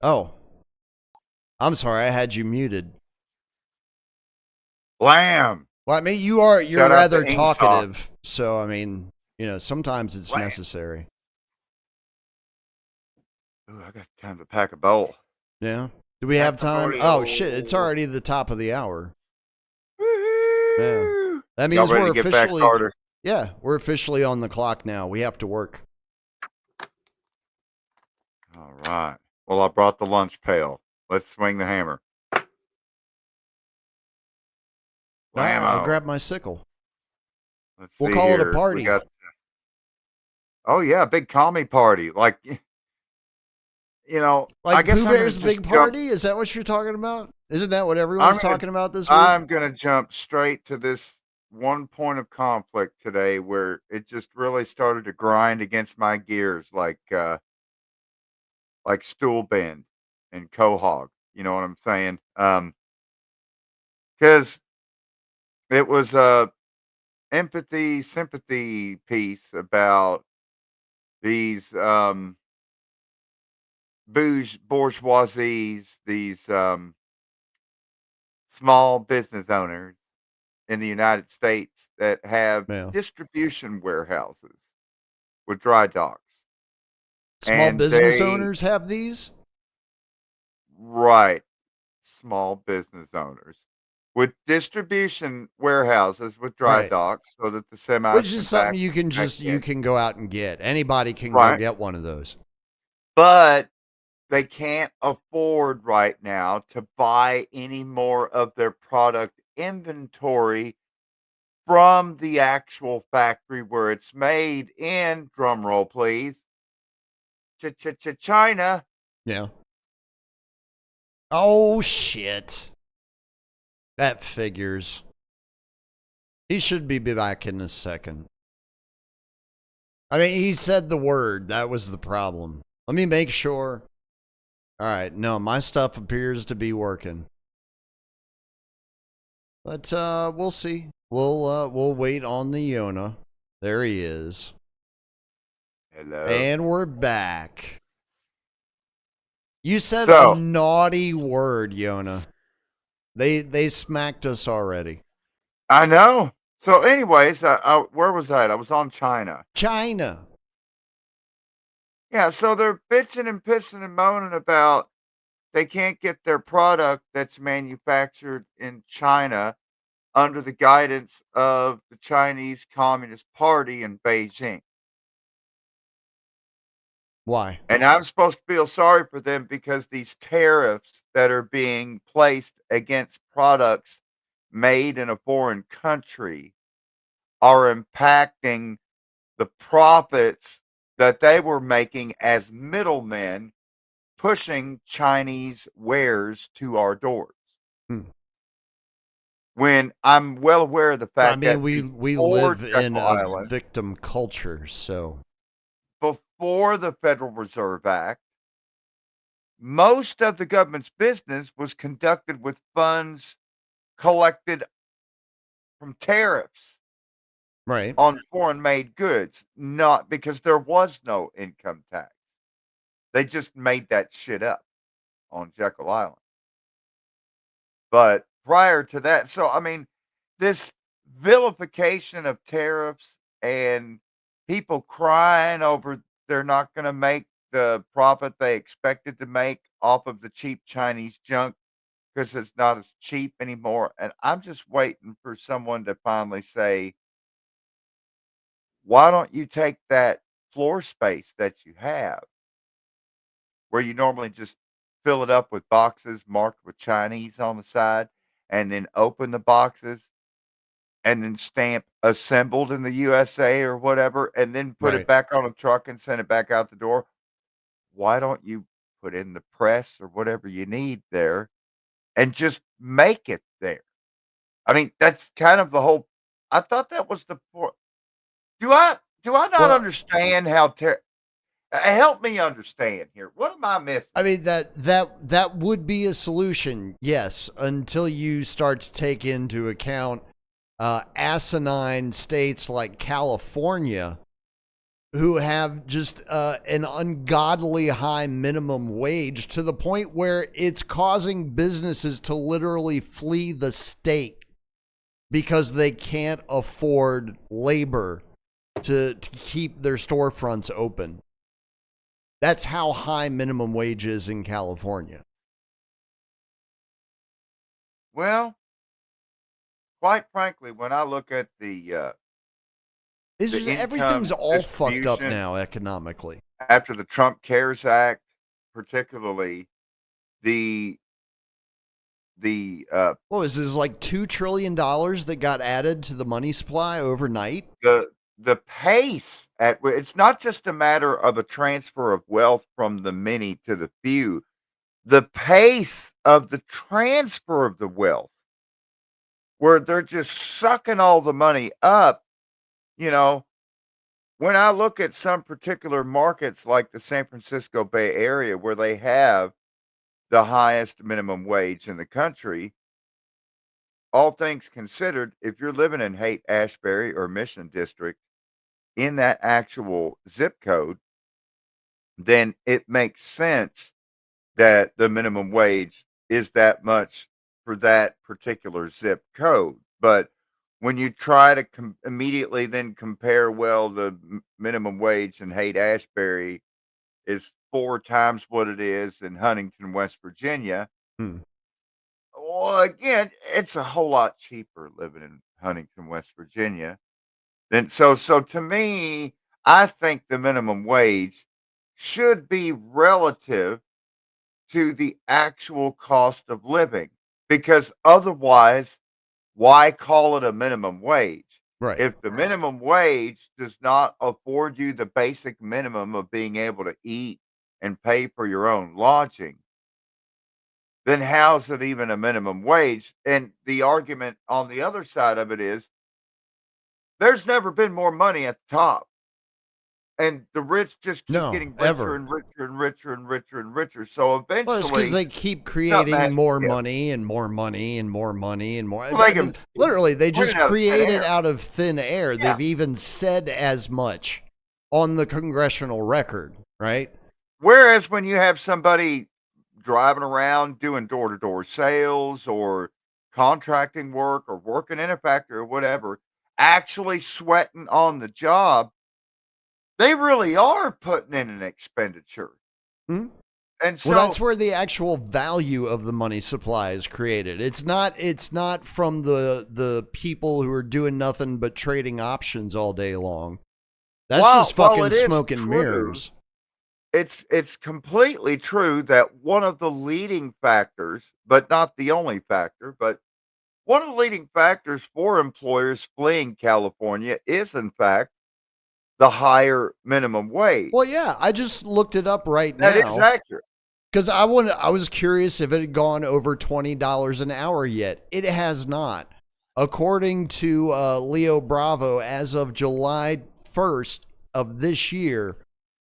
Oh, I'm sorry. I had you muted. Lamb. Well, I mean, you're Shout out to rather Ingsoc. talkative, so I mean, sometimes it's Lamb. necessary. Ooh, I got time to pack a bowl. Yeah. Do we have Pack a time? Oh shit! It's bolio. already the top of the hour. Yeah. Woohoo! That Y'all means ready we're to get back officially, started? yeah, we're officially on the clock now. We have to work. All right. Well, I brought the lunch pail. Let's swing the hammer. I'll Whammo. grab my sickle. Let's We'll see call it a here. We party. got, oh, yeah, big commie party. Like, I Like guess Pooh I'm going to Bear's just big jump. party? Is that what you're talking about? Isn't that what everyone's I'm going to. talking about this week? I'm going to jump straight to this one point of conflict today where it just really started to grind against my gears like stool bend and quahog. You know what I'm saying? Because it was a empathy sympathy piece about these bourgeoisies, these small business owners in the United States that have Yeah. distribution warehouses with dry docks, Small and business they owners have these? right small business owners with distribution warehouses with dry Right. docks so that the semis Which is can something back you in. can go out and get. Anybody can go Right. get one of those. But they can't afford right now to buy any more of their product inventory from the actual factory where it's made in, drum roll please, China. Yeah. Oh shit. That figures. He should be back in a second. I mean, he said the word. That was the problem. Let me make sure. All right. No, my stuff appears to be working. But we'll see. We'll wait on the Yona. There he is. Hello. And we're back. You said a So naughty word, Yona. They smacked us already. I know. So, anyways, where was I? I was on China. China. Yeah, so they're bitching and pissing and moaning about they can't get their product that's manufactured in China under the guidance of the Chinese Communist Party in Beijing. Why? And I'm supposed to feel sorry for them because these tariffs that are being placed against products made in a foreign country are impacting the profits that they were making as middlemen pushing Chinese wares to our doors. Hmm. When I'm well aware of the Well, I fact mean, that we before live in Jekyll a Island, victim culture, so before the Federal Reserve Act, most of the government's business was conducted with funds collected from tariffs right. on foreign made goods, not because there was no income tax. They just made that shit up on Jekyll Island. But prior to that, so I mean, this vilification of tariffs and people crying over they're not going to make the profit they expected to make off of the cheap Chinese junk because it's not as cheap anymore. And I'm just waiting for someone to finally say, why don't you take that floor space that you have where you normally just fill it up with boxes marked with Chinese on the side and then open the boxes and then stamp assembled in the USA or whatever, and then put it Right. back on a truck and send it back out the door. Why don't you put in the press or whatever you need there and just make it there? I mean, that's kind of the whole. I thought that was the point. Do I not Well, understand how help me understand here. What am I missing? I mean that would be a solution, yes, until you start to take into account asinine states like California, who have just an ungodly high minimum wage to the point where it's causing businesses to literally flee the state because they can't afford labor to keep their storefronts open. That's how high minimum wage is in California. Well, quite frankly, when I look at the Everything's income all fucked up distribution now economically. after the Trump CARES Act, particularly the What was this, like $2 trillion that got added to the money supply overnight? the pace at which it's not just a matter of a transfer of wealth from the many to the few. The pace of the transfer of the wealth, where they're just sucking all the money up, you know, when I look at some particular markets like the San Francisco Bay Area where they have the highest minimum wage in the country, all things considered, if you're living in Haight-Ashbury or Mission District in that actual zip code, then it makes sense that the minimum wage is that much for that particular zip code. But when you try to immediately then compare, well, the minimum wage in Haight-Ashbury is 4 times what it is in Huntington, West Virginia. Hmm. Well, again, it's a whole lot cheaper living in Huntington, West Virginia. Then so to me, I think the minimum wage should be relative to the actual cost of living, because otherwise, why call it a minimum wage? Right. If the minimum wage does not afford you the basic minimum of being able to eat and pay for your own lodging, then how's it even a minimum wage? And the argument on the other side of it is there's never been more money at the top. And the rich just keep No, getting richer ever. and richer and richer and richer and richer. So Well, it's because eventually, they keep something creating has to more give. money and more money and more money and more. Well, they can Literally, they bring just it out of thin create it air. out of thin air. Yeah. They've even said as much on the congressional record, right? Whereas when you have somebody driving around doing door-to-door sales or contracting work or working in a factory or whatever, actually sweating on the job, they really are putting in an expenditure. Hmm? And Well, so, that's where the actual value of the money supply is created. It's not from the people who are doing nothing but trading options all day long. That's just while fucking it is smoke and true, mirrors. it's completely true that one of the leading factors, but not the only factor, but one of the leading factors for employers fleeing California is, in fact, the higher minimum wage. Well, yeah, I just looked it up right That is now accurate. because I was curious if it had gone over $20 an hour yet. It has not. According to Leo Bravo, as of July 1st of this year,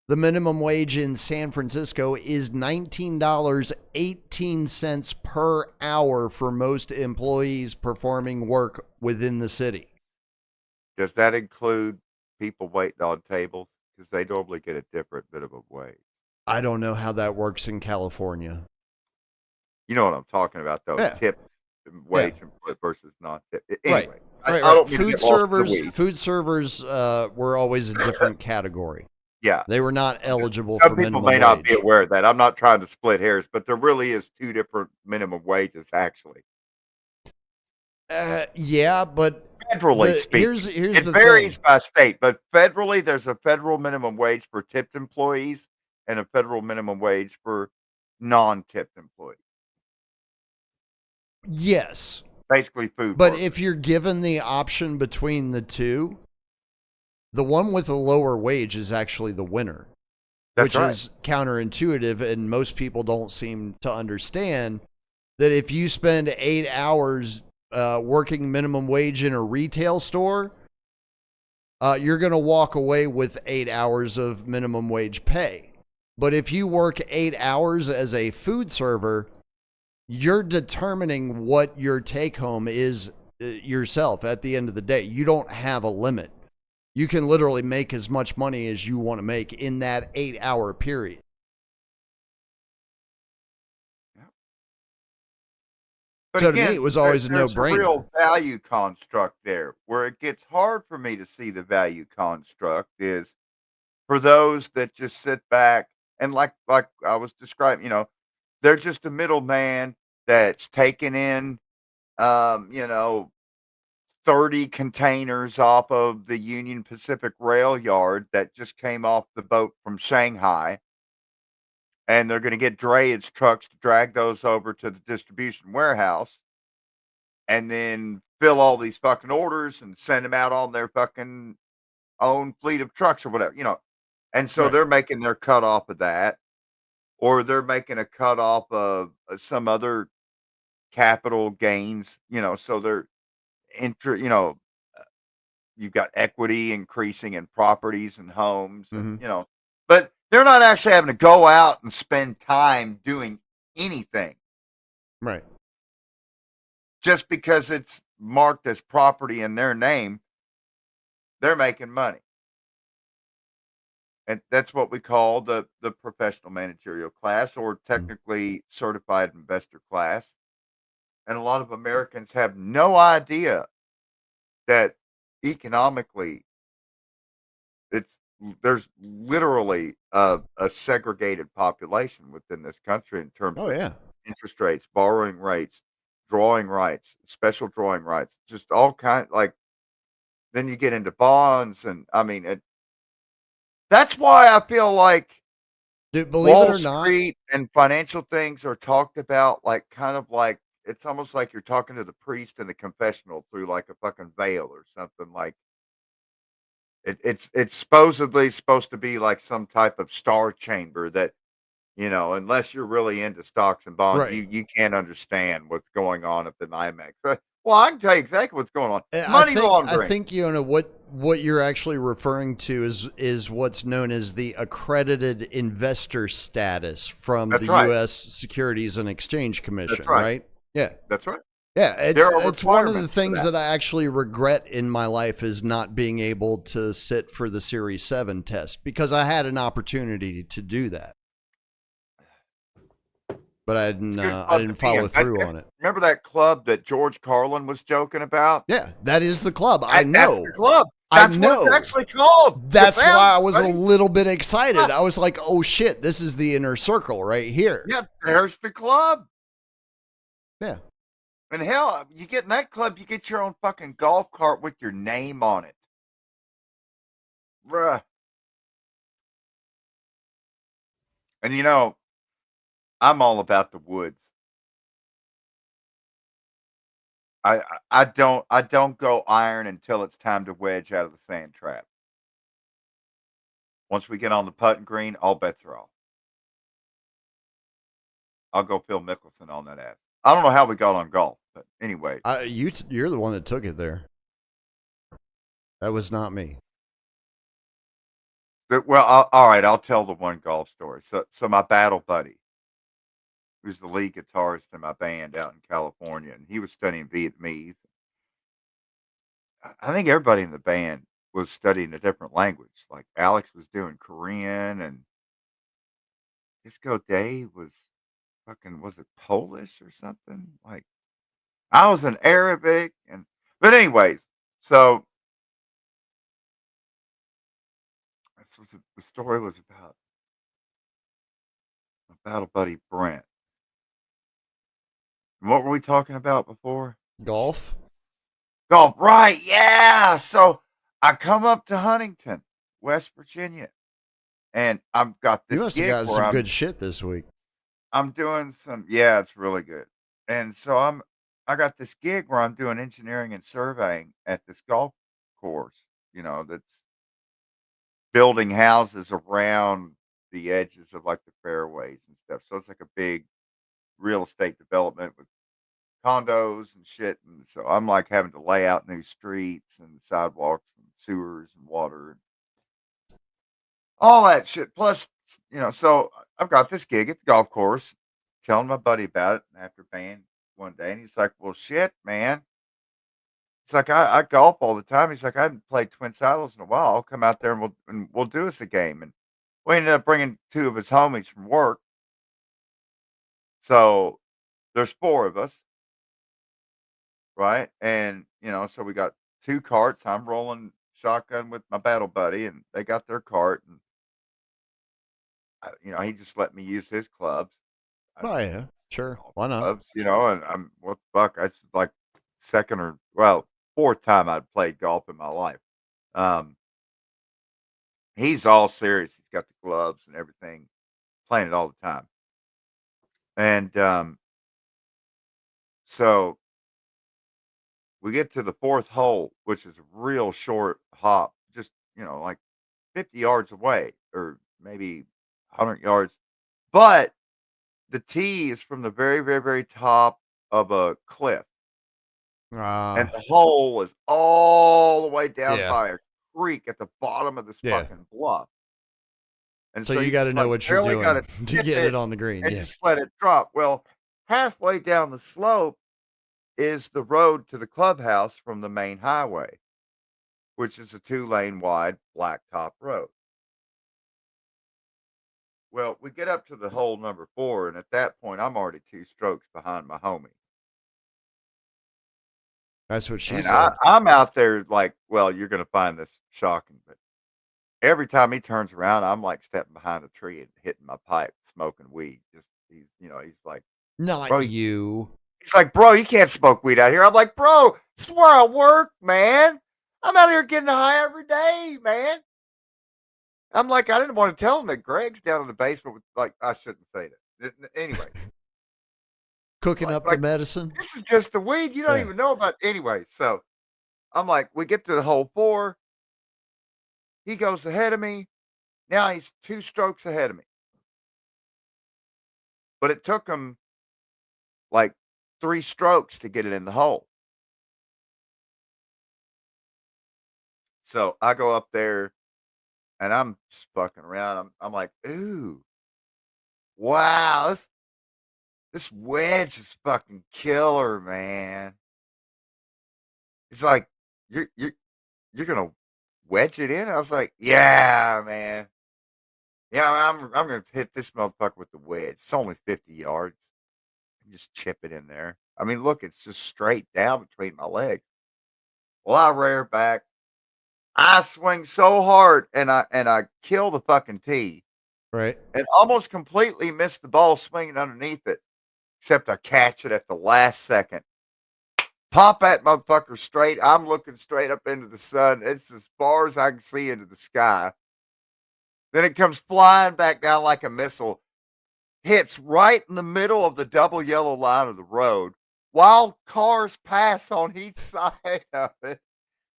the minimum wage in San Francisco is $19.18 per hour for most employees performing work within the city. Does that include people waiting on tables? Because they normally get a different minimum wage. I don't know how that works in California. You know what I'm talking about, though. Yeah. Tip wage versus non-tip. Right. Anyway, Right. I don't mean to get lost in the weeds. Food servers were always a different category. Yeah. They were not eligible Some for people minimum may not be wage. aware of that. I'm not trying to split hairs, but there really is 2 different minimum wages, actually. Yeah, but Federally speaking. here's It the varies thing. by state, but federally, there's a federal minimum wage for tipped employees and a federal minimum wage for non-tipped employees. Yes, Basically food but workers. if you're given the option between the two, the one with the lower wage is actually the winner, That's which right. is counterintuitive, and most people don't seem to understand that if you spend 8 hours working minimum wage in a retail store, you're going to walk away with 8 hours of minimum wage pay. But if you work 8 hours as a food server, you're determining what your take home is yourself at the end of the day. You don't have a limit. You can literally make as much money as you want to make in that 8-hour period. But So to me, it again, was always a there's a no-brainer. real value construct there. Where it gets hard for me to see the value construct is for those that just sit back and like I was describing, they're just a middleman that's taking in, you know, 30 containers off of the Union Pacific Rail Yard that just came off the boat from Shanghai, and they're gonna get drayage trucks to drag those over to the distribution warehouse and then fill all these fucking orders and send them out on their fucking own fleet of trucks or whatever. And so Right. they're making their cut off of that, or they're making a cut off of some other capital gains. So they're inter, you know, you've got equity increasing in properties and homes Mm-hmm. but they're not actually having to go out and spend time doing anything Right. just because it's marked as property in their name. They're making money. And that's what we call the professional managerial class, or technically certified investor class. And a lot of Americans have no idea that economically it's there's literally a segregated population within this country in terms Oh of yeah. interest rates, borrowing rates, drawing rights, special drawing rights, just all kind like then you get into bonds and I mean that's why I feel like Dude, believe it Wall or not, Street and financial things are talked about like kind of like it's almost like you're talking to the priest in the confessional through like a fucking veil or something like it's supposedly supposed to be like some type of star chamber that unless you're really into stocks and bonds, right. you can't understand what's going on at the NYMEX. Well, I can tell you exactly what's going on. I Money think I laundering. think what you're actually referring to is what's known as the accredited investor status from the That's right. U.S. Securities and Exchange That's Commission, right. right? Yeah, That's right. yeah. There are It's one of the requirements for things that. that I actually regret in my life is not being able to sit for the Series 7 test because I had an opportunity to do that, but It's a good I club to didn't be follow in. through on it. Remember that club that George Carlin was joking about? Yeah, that is the club. I That's the know. club. I That's what it's know. actually called. You That's found why it, I was a buddy. little bit excited. I was like, oh shit, this is the inner circle right here. Yeah, there's the club. Yeah. And hell, you get in that club, you get your own fucking golf cart with your name on it. Bruh. And I'm all about the woods. I don't go iron until it's time to wedge out of the sand trap. Once we get on the putting green, all bets are off. I'll go Phil Mickelson on that ass. I don't know how we got on golf, but anyway. You're the one that took it there. That was not me. Well, all right, I'll tell the one golf story. So my battle buddy, who's the lead guitarist in my band out in California, and he was studying Vietnamese. I think everybody in the band was studying a different language. Like Alex was doing Korean, and Disco Dave was fucking was it Polish or something? Like I was in Arabic, but anyways, so the story was about my battle buddy Brent. And what were we talking about before? Golf? Golf, right? Yeah. So I come up to Huntington, West Virginia, and I've got You this must have gig got where some I'm good shit this week. I'm doing some. Yeah, it's really good. And so I got this gig where I'm doing engineering and surveying at this golf course. That's building houses around the edges of like the fairways and stuff. So it's like a big real estate development with condos and shit. And so I'm like having to lay out new streets and sidewalks and sewers and water and all that shit. Plus, so I've got this gig at the golf course, telling my buddy about it after band one day, and he's like, "Well, shit, man, He's like, I golf all the time. He's like, I haven't played Twin Silos in a while. I'll come out there and we'll do us a game. And we ended up bringing two of his homies from work. So there's four of us, right? And so we got two carts. I'm rolling shotgun with my battle buddy, and they got their cart. And he just let me use his clubs. I Oh don't yeah, sure. golf Why not? clubs, and I'm what the fuck? That's like second or fourth time I'd played golf in my life. Um, he's all serious. He's got the gloves and everything, playing it all the time. And so we get to the fourth hole, which is a real short hop, just like 50 yards away, or maybe 100 yards. But the tee is from the very, very, very top of a cliff, and Ah, the hole is all the way down yeah, by a creek at the bottom of this yeah. fucking bluff. And So so you you got to just know like what you're barely got doing to to tip get it it on the green. and Yeah. just let it drop. Well, halfway down the slope is the road to the clubhouse from the main highway, which is a 2-lane wide blacktop road. Well, we get up to the hole number 4, and at that point, I'm already 2 strokes behind my homie. That's what she And said. I'm out there like, well, you're gonna find this shocking, but every time he turns around, I'm like stepping behind a tree and hitting my pipe, smoking weed. Just he's like, Not bro, you. he's like, bro, you can't smoke weed out here. I'm like, bro, this is where I work, man. I'm out here getting high every day, man. I'm like, I didn't want to tell him that Greg's down in the basement with, like, I shouldn't say that. Anyway, Cooking up the like medicine. this is just the weed you don't Yeah. even know about. Anyway, so I'm like, we get to the hole 4. He goes ahead of me. Now he's 2 strokes ahead of me. But it took him like 3 strokes to get it in the hole. So I go up there and I'm just fucking around. I'm like, ooh, wow, this wedge is fucking killer, man. It's like you're gonna wedge it in. I was like, yeah, man. Yeah, I'm gonna hit this motherfucker with the wedge. It's only 50 yards. Just chip it in there. I mean, look, it's just straight down between my legs. Well, I rear back. I swing so hard, and I kill the fucking tee, Right. and almost completely miss the ball swinging underneath it. Except I catch it at the last second. Pop that motherfucker straight. I'm looking straight up into the sun. It's as far as I can see into the sky. Then it comes flying back down like a missile, hits right in the middle of the double yellow line of the road while cars pass on each side of it.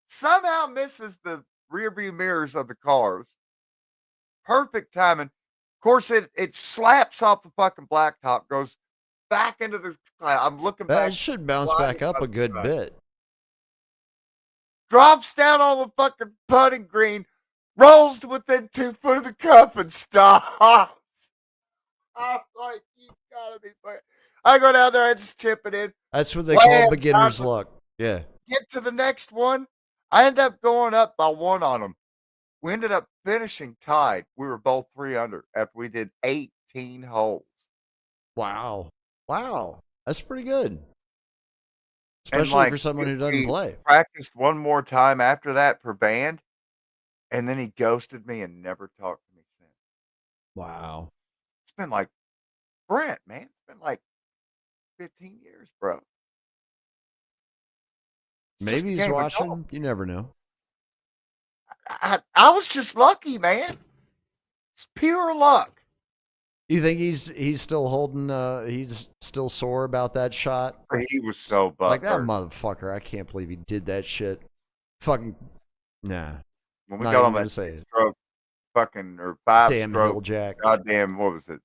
Somehow misses the rearview mirrors of the cars. Perfect timing. Of course, it slaps off the fucking blacktop, goes back into the sky. I'm looking That back, should bounce back blinded up by a the good sun. bit. Drops down on the fucking putting green, rolls to within 2 foot of the cup and stops. I'm like, you gotta be fucking. I go down there, I just chip it in, That's what they call land. beginner's luck. Yeah. Get to the next one. I end up going up by 1 on them. We ended up finishing tied. We were both 3 under after we did 18 holes. Wow. Wow. That's pretty good. And Especially for like someone who doesn't we play. practiced one more time after that per band, and then he ghosted me and never talked to me since. Wow. It's been like Brent, man. It's been like 15 years, bro. It's just Maybe a he's game of golf. watching. You never know. I was just lucky, man. It's pure luck. You think he's still holding he's still sore about that shot? He was so Like that butthurt. motherfucker, I can't believe he did that shit. Fucking nah. When we Not got even on gonna that say 6 it. stroke fucking or 5 Damn stroke, hill jack. goddamn, what was it?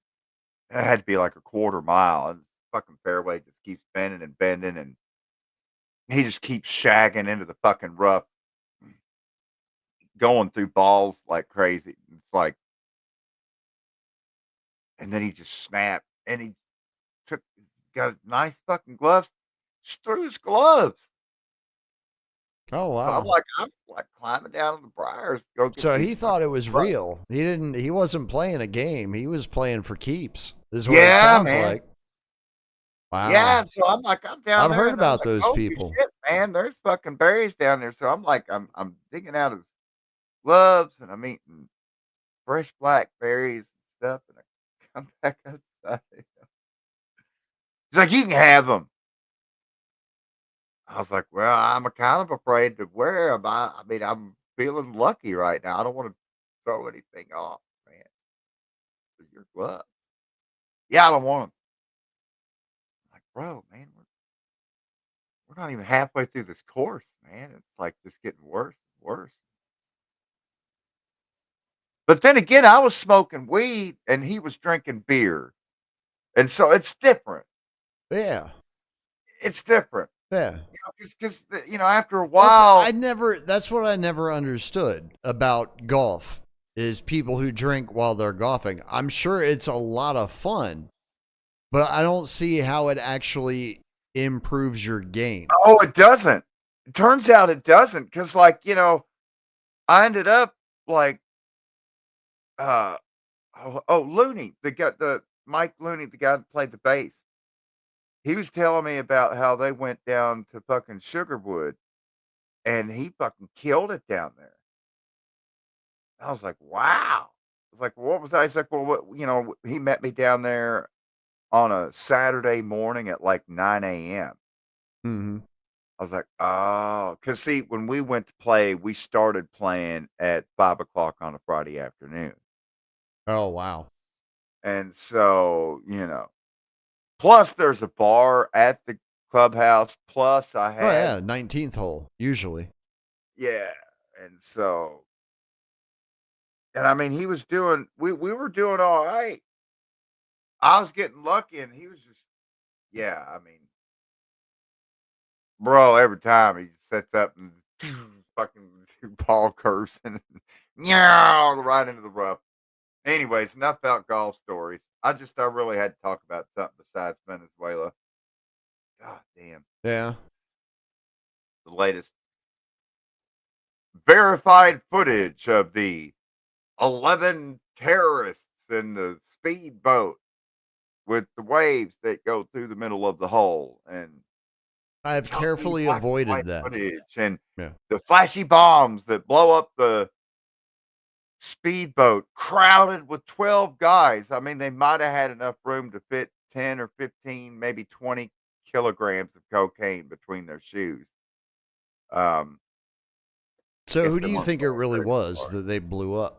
It had to be like a quarter mile. And fucking fairway just keeps bending and bending, and he just keeps shagging into the fucking rough, going through balls like crazy. It's like, and then he just snapped, and he took, got nice fucking gloves, just threw his gloves. Oh So wow. I'm like climbing down in the briars to go get So these he thought fucking it was bugs. real. He wasn't playing a game. He was playing for keeps. Is what it Yeah, sounds man. like. Wow. Yeah, so I'm down I've there heard and I'm about like, those "Holy people. shit, man, there's fucking berries down there." So I'm like, I'm digging out his gloves and I'm eating fresh blackberries and stuff, and I come back outside. He's like, "You can have them." I was like, "Well, I'm kind of afraid to wear them. I mean, I'm feeling lucky right now. I don't wanna throw anything off, man, with your glove." "Yeah, I don't want 'em." I'm like, "Bro, man, we're not even halfway through this course, man. It's, like, just getting worse and worse." But then again, I was smoking weed and he was drinking beer, and so it's different. Yeah. It's different, Yeah. because after a while. That's what I never understood about golf is people who drink while they're golfing. I'm sure it's a lot of fun, but I don't see how it actually improves your game. Oh, it doesn't. It turns out it doesn't, because I ended up, like, uh Looney, the Mike Looney, the guy that played the bass. He was telling me about how they went down to fucking Sugarwood, and he fucking killed it down there. I was like, "Wow." I was like, "What was that?" He's like, "Well, he met me down there on a Saturday morning at, like, 9 a.m." Hmm. I was like, "Oh," because see, when we went to play, we started playing at 5 o'clock on a Friday afternoon, Oh wow. and so, plus there's a bar at the clubhouse, plus I Oh had. yeah, 19th hole usually. Yeah, and so and I mean, he was doing we were doing alright. I was getting lucky, and he was just yeah, I mean, bro, every time he sets up and fucking ball curves and right into the rough. Anyways, enough about golf stories. I really had to talk about something besides Venezuela. God damn. Yeah. The latest verified footage of the 11 terrorists in the speedboat with the waves that go through the middle of the hull and I've choppy carefully black and avoided white that. footage and Yeah. the flashy bombs that blow up the speedboat crowded with 12 guys. I mean, they might have had enough room to fit 10 or 15, maybe 20 kilograms of cocaine between their shoes. I So guess who they do you weren't think it going really very was far. that they blew up?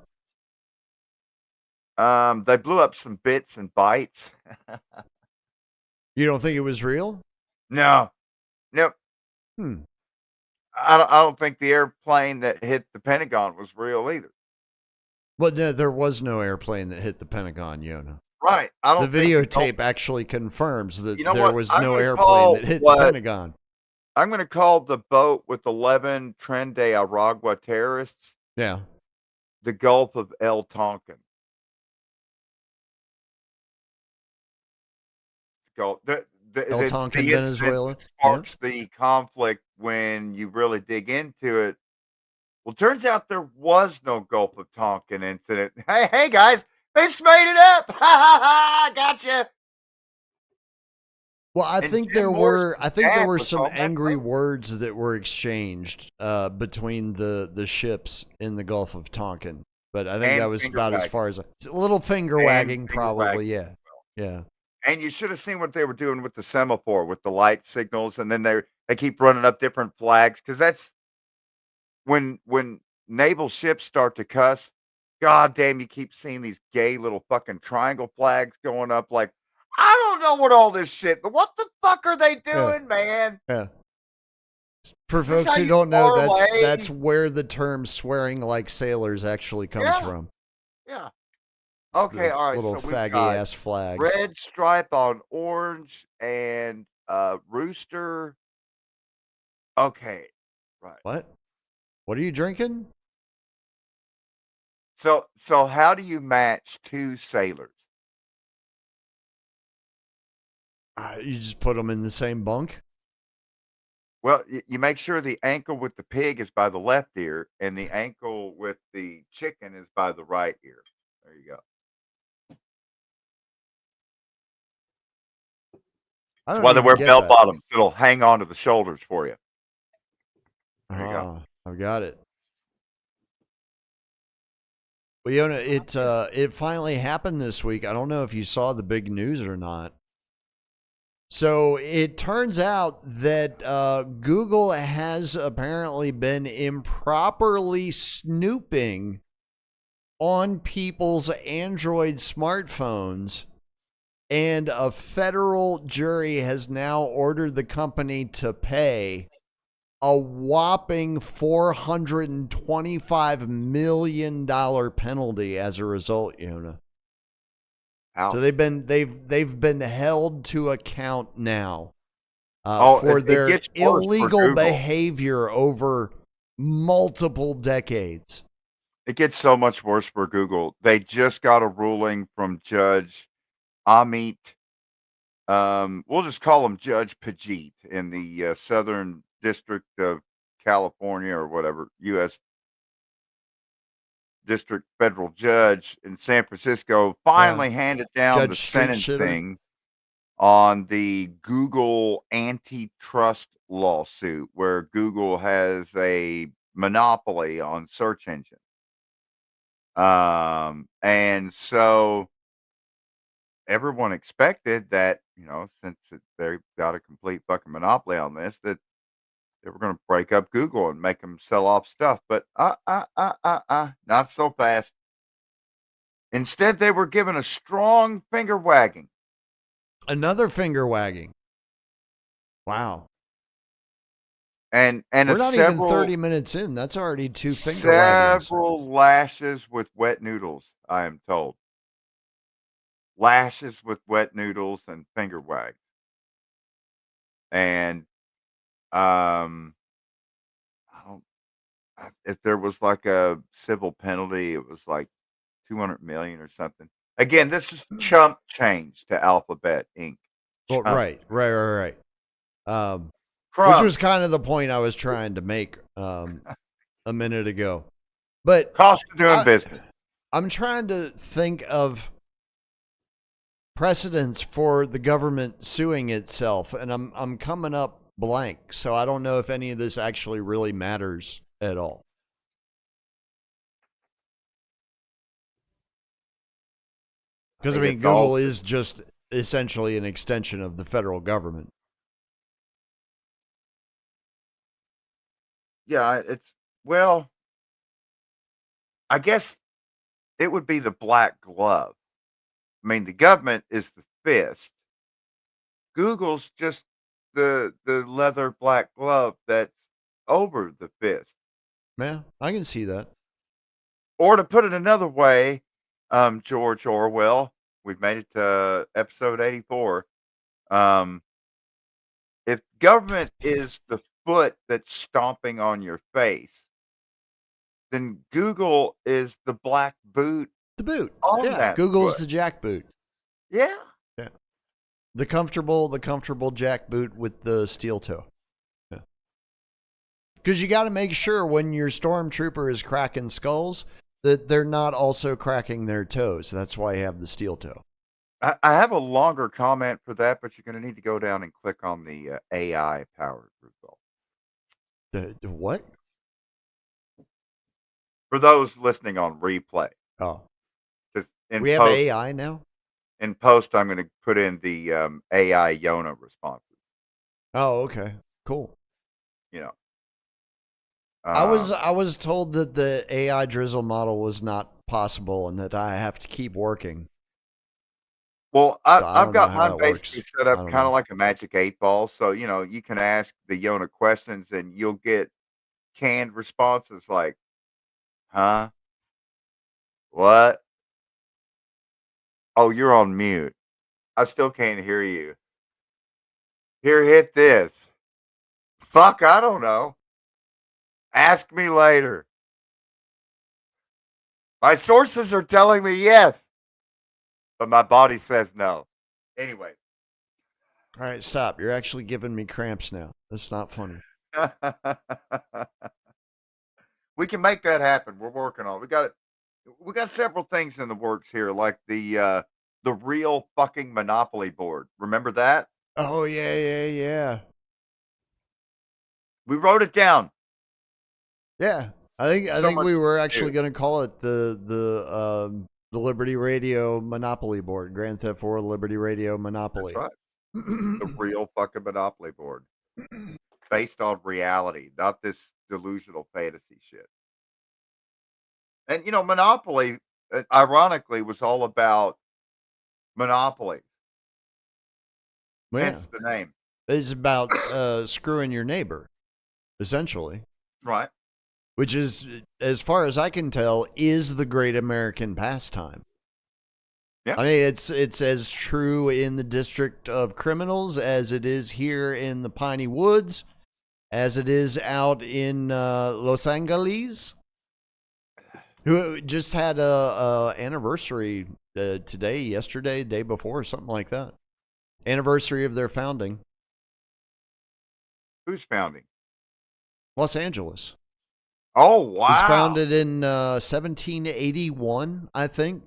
They blew up some bits and bytes. You don't think it was real? No, no, Hmm. I don't think the airplane that hit the Pentagon was real either. But no, there was no airplane that hit the Pentagon, Yona. Right. I The don't think the Gulf. videotape actually confirms You that know there what? was no airplane that hit the Pentagon. I'm going to call the boat with 11 Tren de Aragua terrorists Yeah. the Gulf of El Tonkin. Gulf. El It's Tonkin, the incident Venezuela. that Yeah. sparks the conflict when you really dig into it. Well, turns out there was no Gulf of Tonkin incident. Hey guys, they just made it up. Ha ha ha! Gotcha. Well, And Jim Morrison's I think there dad were was some on that angry boat. words that were exchanged between the ships in the Gulf of Tonkin. But I think that And was finger about as wagging. far as a little finger And wagging, finger wagging probably. as Yeah. well. Yeah. And you should have seen what they were doing with the semaphore, with the light signals, and then they keep running up different flags because that's when naval ships start to cuss. God damn, you keep seeing these gay little fucking triangle flags going up. Like, I don't know what all this shit, but what the fuck are they Yeah. doing, man? Yeah. For Is this folks how who you don't know, that's parlay? where the term "swearing like sailors" actually comes Yeah, from. yeah. It's Okay, the all right. little So we've faggy got ass flags. red stripe on orange and rooster. Okay, right. What? What are you drinking? So how do you match two sailors? You just put them in the same bunk. Well, you make sure the ankle with the pig is by the left ear, and the ankle with the chicken is by the right ear. There you go. I That's don't why they even wear get bell that. bottoms. It'll hang on to the shoulders for you. There you go. I've got it. Well, Yona, it finally happened this week. I don't know if you saw the big news or not. So it turns out that Google has apparently been improperly snooping on people's Android smartphones, and a federal jury has now ordered the company to pay a whopping $425 million penalty as a result, Yona. Ouch. So they've been held to account now Oh, for it their gets worse for illegal Google. behavior over multiple decades. It gets so much worse for Google. They just got a ruling from Judge Amit. We'll just call him Judge Pajit in the Southern District of California or whatever, U.S. District Federal Judge in San Francisco Yeah, finally handed down the Judge Street Shitter. sentencing on the Google antitrust lawsuit, where Google has a monopoly on search engine. And so everyone expected that, since they've got a complete fucking monopoly on this, that they were going to break up Google and make them sell off stuff. But not so fast. Instead, they were given a strong finger wagging. Another finger wagging. Wow. And We're a not even 30 minutes in. That's already two finger waggings. several lashes with wet noodles, I am told. Lashes with wet noodles and finger wags. And I don't if there was like a civil penalty, it was like 200 million or something. Again, this is chump change to Alphabet Inc. Well, Chump. right. Which Crumbs. was kind of the point I was trying to make a minute ago. But Cost of doing I, business. I'm trying to think of precedents for the government suing itself, and I'm coming up blank. So I don't know if any of this actually really matters at all. Because I mean, It's all Google is just essentially an extension of the federal government. yeah, well, I guess it would be the black glove. I mean, the government is the fist. Google's just the leather black glove that's over the fist. Yeah, I can see that. Or to put it another way, George Orwell, we've made it to episode 84. Um, if government is the foot that's stomping on your face, then Google is the black boot The boot. on Yeah, that Google's foot. the jackboot. Yeah. Yeah. The comfortable jackboot with the steel toe. Yeah. Because you got to make sure when your stormtrooper is cracking skulls that they're not also cracking their toes. That's why you have the steel toe. I have a longer comment for that, but you're going to need to go down and click on the AI powered result. The what? For those listening on replay, Oh, because we have AI now. In post, I'm going to put in the AI Yona responses. Oh, okay, cool. You know, I was told that the AI drizzle model was not possible and that I have to keep working. Well, So I I've don't know got how mine that basically works. set I up don't kind know. of like a magic 8 ball. So, you can ask the Yona questions and you'll get canned responses like, huh? What? Oh, you're on mute. I still can't hear you. Here, hit this. Fuck, I don't know. Ask me later. My sources are telling me yes, but my body says no. Anyway, All right, stop. You're actually giving me cramps now. That's not funny. We can make that happen. We're working on it. We got several things in the works here, like the real fucking Monopoly board. Remember that? Oh yeah, yeah, yeah. We wrote it down. Yeah. I So think much we were to do. actually going to call it the Liberty Radio Monopoly Board, Grand Theft Auto Liberty Radio That's Monopoly. right. The real fucking Monopoly board, based on reality, not this delusional fantasy shit. And Monopoly, ironically, was all about monopolies, Well, yeah. hence the name. It's about screwing your neighbor, essentially, Right? which is, as far as I can tell, is the great American pastime. Yeah. I mean, it's as true in the District of Criminals as it is here in the Piney Woods, as it is out in Los Angeles. Who just had a anniversary today, yesterday, day before, something like that. Anniversary of their founding, Who's founding? Los Angeles. Oh It was wow! founded in 1781, I think,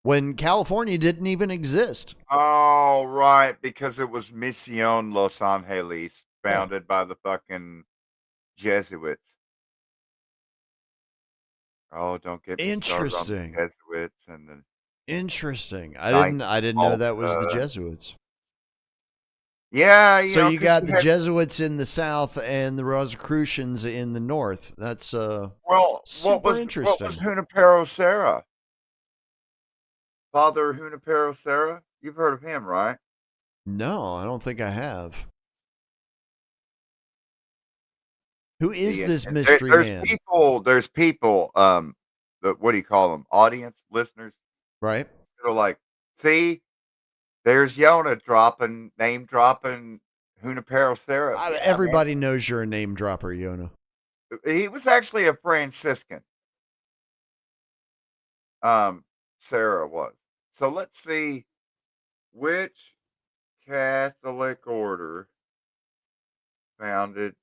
when California didn't even exist. Oh right, because it was Mission Los Angeles, Yeah. founded by the fucking Jesuits. Oh, don't get me started on the Interesting. Jesuits and the Interesting. Ninth I didn't know that was the Malta. Jesuits. Yeah, So you because got you the had Jesuits in the south and the Rosicrucians in the north. That's well, what super was interesting. Junipero Serra? Father Junipero Serra? You've heard of him, right? No, I don't think I have. Who is See, this and mystery there's man? people, what do you call them? Audience, listeners, Right? that are like, see, there's Yona name dropping Junipero Serra. Yeah, man. Everybody knows you're a name dropper, Yona. He was actually a Franciscan. Um, Sarah was. So let's see which Catholic order founded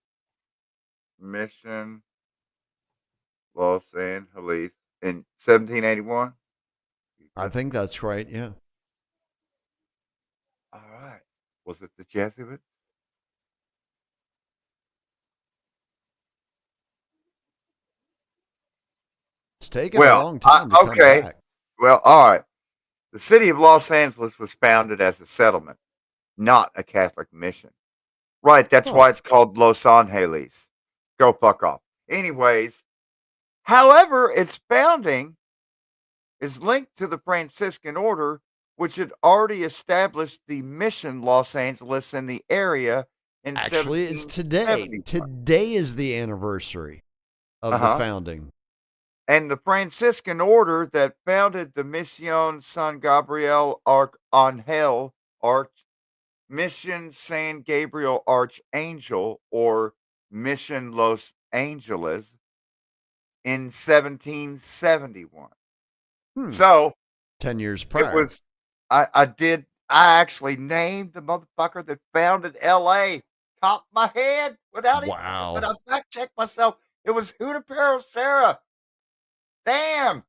Mission Los Angeles in 1781. I think that's right. Yeah. All right. Was it the Jesuits? It's taken a Well, long time to come okay. back. Well, all right. The city of Los Angeles was founded as a settlement, not a Catholic mission. Right. That's why Oh, it's called Los Angeles. Go fuck off. Anyways, however, its founding is linked to the Franciscan order, which had already established the mission Los Angeles in the area in actually, it's today. 1771. Today is the anniversary Uh of the huh. founding. And the Franciscan order that founded the Mission San Gabriel Archangel, Arch Mission San Gabriel Archangel, or Mission Los Angeles in 1771. Hmm. So 10 years it prior. was, I actually named the motherfucker that founded LA top of my head without even, when Wow. I fact checked myself. It was Junipero Serra. Damn.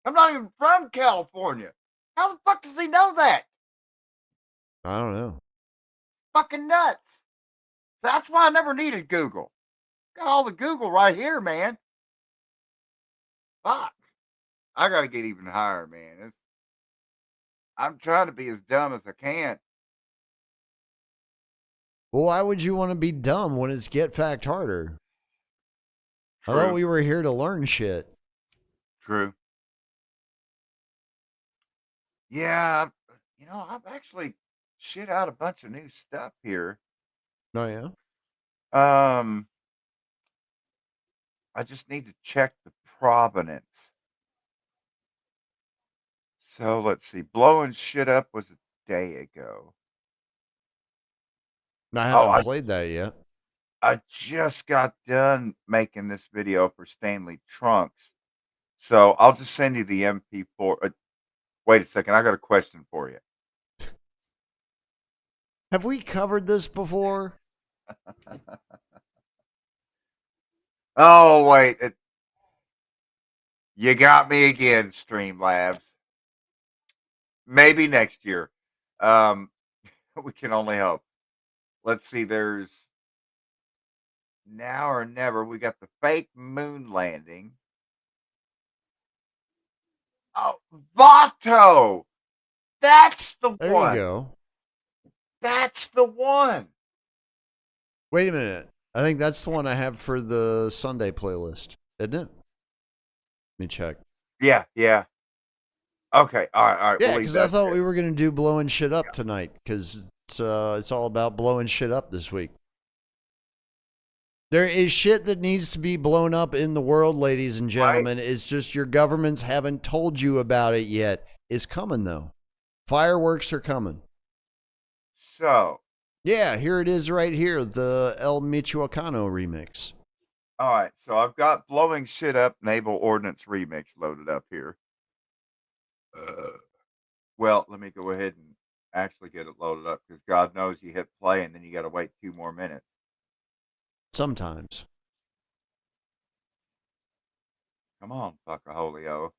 I'm not even from California. How the fuck does he know that? I don't know. Fucking nuts. That's why I never needed Google. Got all the Google right here, man. Fuck. I gotta get even higher, man. I'm trying to be as dumb as I can. Well, why would you want to be dumb when it's Get Fact Harder? I thought True. we were here to learn shit. True. Yeah. I've actually shit out a bunch of new stuff here. Oh, yeah? Um, I just need to check the provenance. So let's see. Blowing shit up was a day ago. I Oh, haven't played that yet. I just got done making this video for Stanley Trunks. So I'll just send you the MP4. Wait a second. I got a question for you. Have we covered this before? Oh wait, you got me again, Streamlabs. Maybe next year. Um, we can only hope. Let's see. There's now or never. We got the fake moon landing. Oh, Vato. That's the There you one. go. That's the one. Wait a minute. I think that's the one I have for the Sunday playlist, isn't it? Let me check. Yeah, yeah. Okay, all right. We'll Yeah, leave because I that thought there. we were gonna do blowing shit up tonight, because it's all about blowing shit up this week. There is shit that needs to be blown up in the world, ladies and Right. gentlemen. It's just your governments haven't told you about it yet. It's coming though. Fireworks are coming. So, Yeah, here it is right here, the El Michoacano remix. all right. So I've got blowing shit up naval ordnance remix loaded up here. Well, let me go ahead and actually get it loaded up because God knows you hit play and then you got to wait 2 more minutes. Sometimes. Come on, fucker, holio.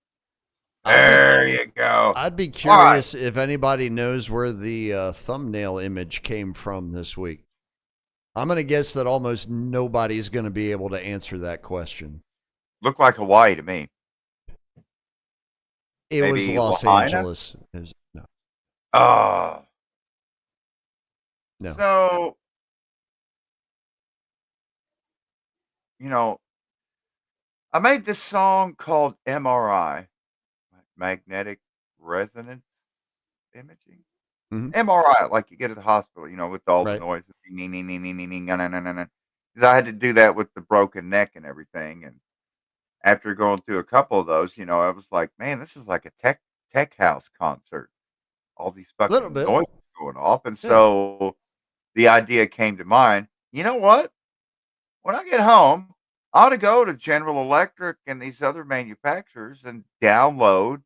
I'd be There you go. I'd be All right. curious if anybody knows where the thumbnail image came from this week. I'm going to guess that almost nobody's going to be able to answer that question. Look like Hawaii to me. It was Maybe Los Lahaina? Angeles. No, Oh. no. So, you know, I made this song called MRI, magnetic resonance imaging. Hmm. MRI, like you get at the hospital, with all the Right. noises. Ding, ding, ding, ding, ding, ding, na, na, na, na, na. 'Cause I had to do that with the broken neck and everything. And after going through a couple of those, I was like, man, this is like a tech house concert. All these A little fucking bit. noises going off. And Yeah. so the idea came to mind. You know what? When I get home, I ought to go to General Electric and these other manufacturers and download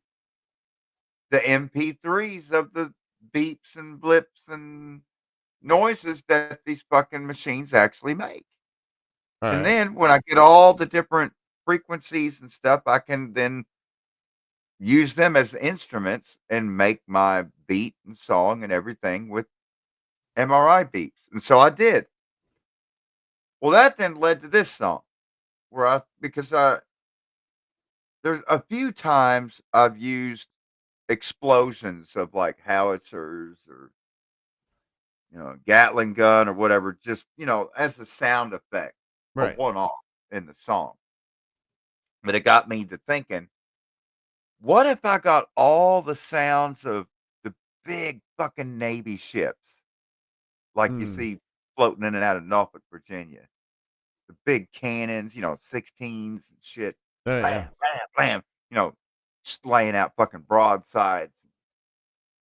the MP3s of the beeps and blips and noises that these fucking machines actually make. All And right. then when I get all the different frequencies and stuff, I can then use them as instruments and make my beat and song and everything with MRI beats. And so I did. Well, that then led to this song where because there's a few times I've used explosions of like howitzers or Gatling gun or whatever, just as a sound effect, a Right. one off in the song. But it got me to thinking, what if I got all the sounds of the big fucking Navy ships like you Hmm. see floating in and out of Norfolk, Virginia? The big cannons, 16s and shit. Oh, yeah. Bam, bam, bam. Just laying out fucking broadsides.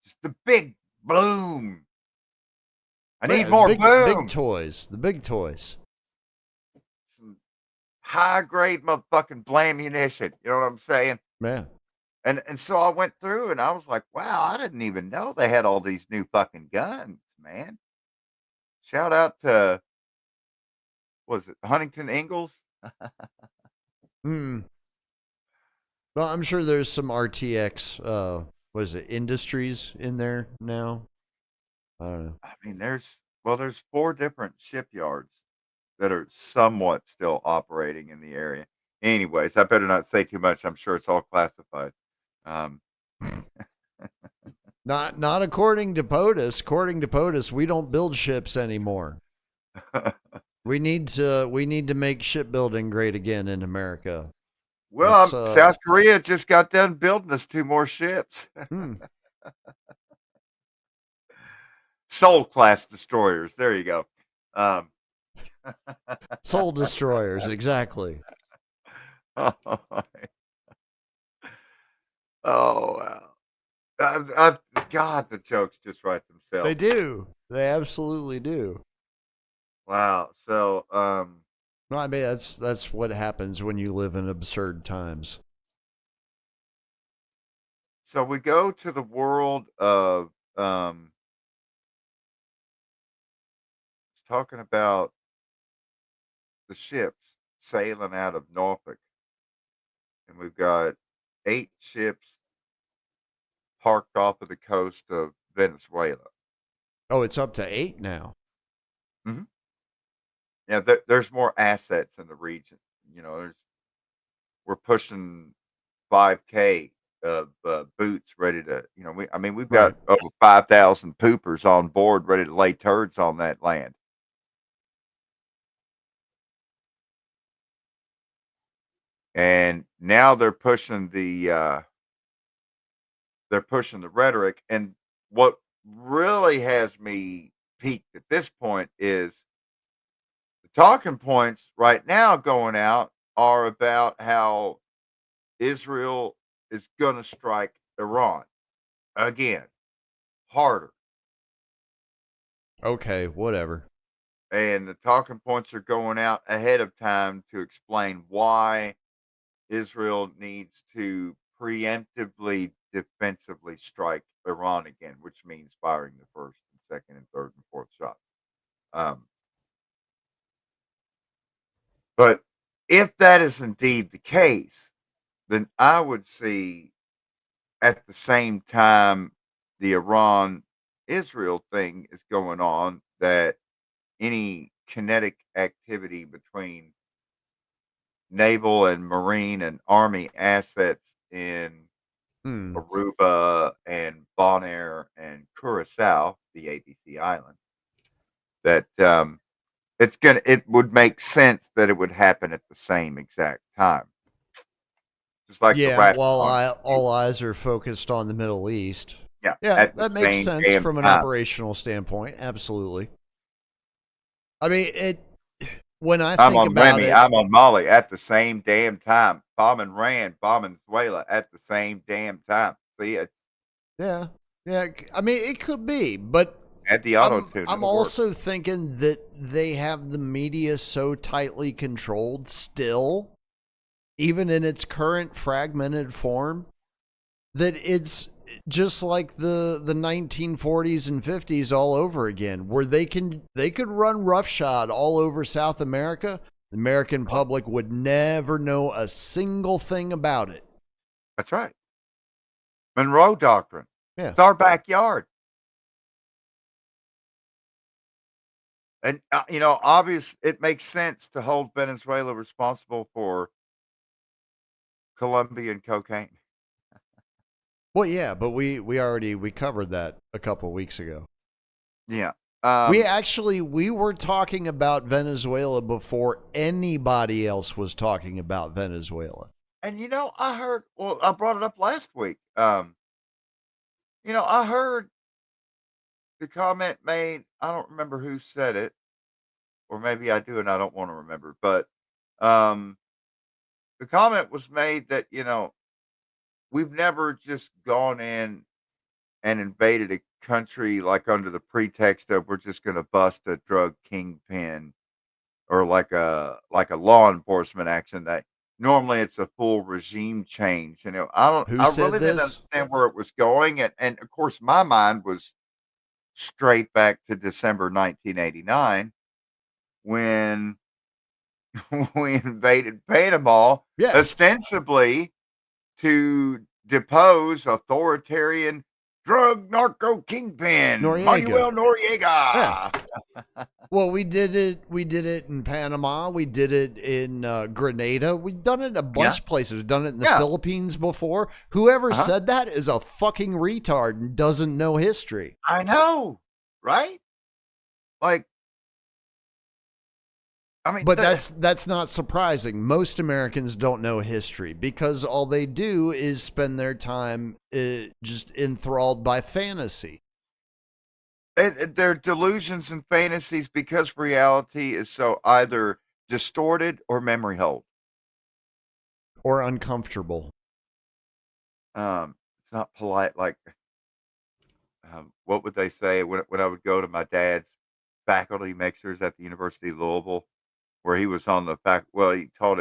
Just the big boom. I need Yeah. more Big boom. toys. The big toys. Some high grade motherfucking blamunition. You know what I'm saying? Man. And so I went through and I was like, wow, I didn't even know they had all these new fucking guns, man. Shout out to was it Huntington Ingalls? Hmm. Well, I'm sure there's some RTX, what is it, industries in there now? I don't know. I mean, there's 4 different shipyards that are somewhat still operating in the area. Anyways, I better not say too much. I'm sure it's all classified. Um, Not according to POTUS. According to POTUS, we don't build ships anymore. We need to make shipbuilding great again in America. well, That's South Korea just got done building us 2 more ships. hmm, Soul class destroyers. There you go. Um, soul destroyers, exactly. oh, wow. God, the jokes just write They themselves. do. They absolutely do. Wow. So, No, I mean that's what happens when you live in absurd times. we go to the world of talking about the ships. sailing out of Norfolk, and we've got 8 ships parked off of the coast of Venezuela. Oh, it's up to 8 now. Mhm. Yeah, there's more assets in the region. You know, we're pushing 5K of boots ready to. We've got Right. over 5,000 poopers on board ready to lay turds on that land. And now they're pushing the rhetoric. And what really has me peaked at this point is the talking points right now going out are about how Israel is going to strike Iran again, harder. Okay, whatever. And the talking points are going out ahead of time to explain why Israel needs to preemptively, defensively strike Iran again, which means firing the first and second and third and fourth shots. Um, but if that is indeed the case, then I would see at the same time the Iran Israel thing is going on that any kinetic activity between naval and marine and army assets in Hmm. Aruba and Bonaire and Curacao, the ABC island, that it would make sense that it would happen at the same exact time, just like the Yeah, rapid while launch. all eyes are focused on the Middle East. Yeah, Yeah, at the that makes same sense damn from an time. operational standpoint. Absolutely. I mean, it when I I'm think on about Remy, it, I'm on Molly at the same damn time. Bombing Rand, bombing Venezuela at the same damn time. See, it's yeah. Yeah, I mean, it could be, but at the auto tune. I'm It'll work. also thinking that they have the media so tightly controlled still, even in its current fragmented form, that it's just like the 1940s and 50s all over again, where they could run roughshod all over South America. The American public would never know a single thing about it. That's right. Monroe Doctrine. Yeah. It's our backyard. And, obvious it makes sense to hold Venezuela responsible for Colombian cocaine. Well, yeah, but we covered that a couple weeks ago. Yeah. We were talking about Venezuela before anybody else was talking about Venezuela. And, I brought it up last week. I heard the comment made, I don't remember who said it, or maybe I do and I don't want to remember, but um, the comment was made that, we've never just gone in and invaded a country like under the pretext of we're just going to bust a drug kingpin or like a law enforcement action that normally it's a full regime change. Who I said really didn't this? understand where it was going. And of course my mind was straight back to December 1989 when we invaded Panama, Yeah, ostensibly to depose authoritarian drug narco kingpin Noriega. Manuel Yeah. Noriega. Well, we did it. We did it in Panama. We did it in Grenada. We've done it in a Yeah, bunch of places. We've done it in the yeah, Philippines before. Whoever uh-huh. said that is a fucking retard and doesn't know history. I know, right? Like, I mean, But that's not surprising. Most Americans don't know history because all they do is spend their time just enthralled by fantasy they're delusions and fantasies because reality is so either distorted or memory hold. or uncomfortable. It's not polite. Like, what would they say when I would go to my dad's faculty mixers at the University of Louisville, where he was on the fact. Well, he taught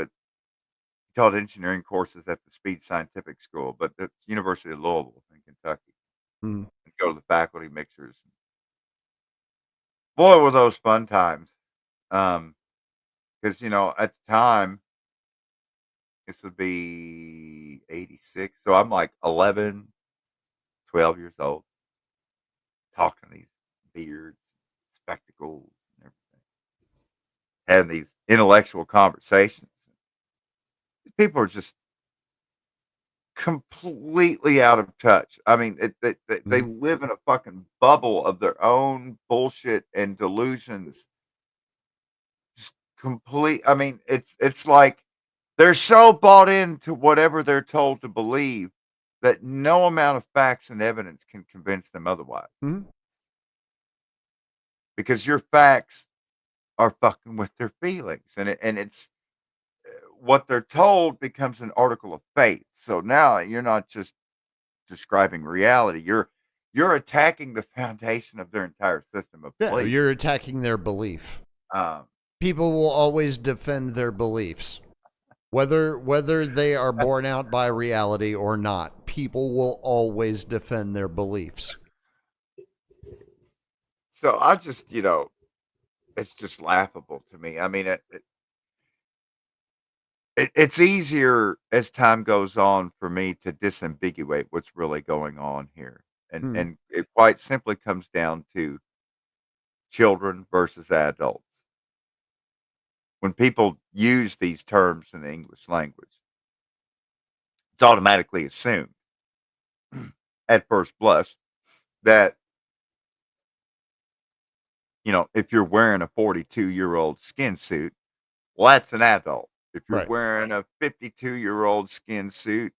engineering courses at the Speed Scientific School, but the University of Louisville in Kentucky. Hmm. And go to the faculty mixers. Boy, were those fun times. Um, because at the time this would be 86, so I'm like 11, 12 years old, talking to these beards, spectacles, and everything, having these intellectual conversations. People are just completely out of touch. I mean, they Mhm. live in a fucking bubble of their own bullshit and delusions. Just complete. I mean, it's like they're so bought into whatever they're told to believe that no amount of facts and evidence can convince them otherwise. Mhm. Because your facts are fucking with their feelings, and it's what they're told becomes an article of faith. So now you're not just describing reality. You're attacking the foundation of their entire system of Yeah, belief. you're attacking their belief. Um, People will always defend their beliefs. Whether they are borne out by reality or not, people will always defend their beliefs. so I just, it's just laughable to me. I mean, it's easier as time goes on for me to disambiguate what's really going on here, and Hmm. and it quite simply comes down to children versus adults. When people use these terms in the English language, it's automatically assumed at first blush that if you're wearing a 42-year-old skin suit, well, that's an adult. If you're Right. wearing a 52-year-old skin suit,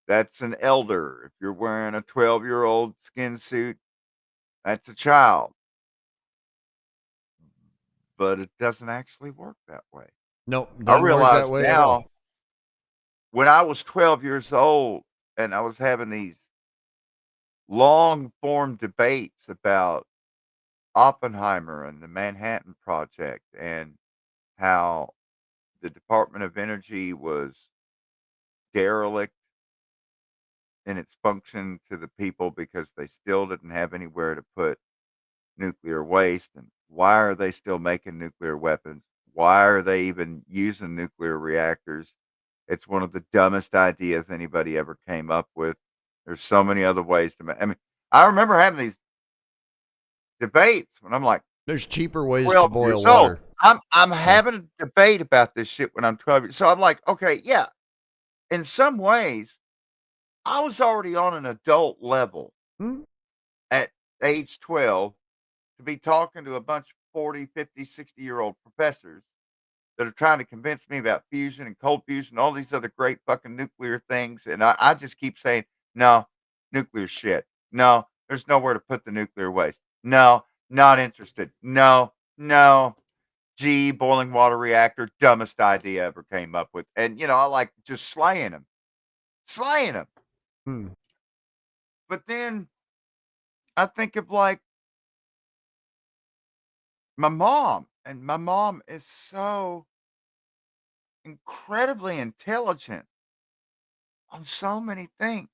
that's an elder. If you're wearing a 12-year-old skin suit, that's a child. But it doesn't actually work that way. Nope, I doesn't work that realize way at all. now when I was 12 years old and I was having these long form debates about Oppenheimer and the Manhattan Project and how the Department of Energy was derelict in its function to the people because they still didn't have anywhere to put nuclear waste. And why are they still making nuclear weapons? Why are they even using nuclear reactors? It's one of the dumbest ideas anybody ever came up with. There's so many other ways to make. I mean, I remember having these debates when I'm like There's cheaper ways to 12 boil years old. water. I'm Yeah. having a debate about this shit when I'm 12 years. So I'm like, okay, yeah. In some ways, I was already on an adult level Hmm? at age 12 to be talking to a bunch of 40, 50, 60-year-old professors that are trying to convince me about fusion and cold fusion, all these other great fucking nuclear things. And I just keep saying, no, nuclear shit. No, there's nowhere to put the nuclear waste. No, not interested. No, no. Gee, boiling water reactor, dumbest idea ever came up with. And, I like just slaying them. Hmm. But then I think of like my mom, and my mom is so incredibly intelligent on so many things.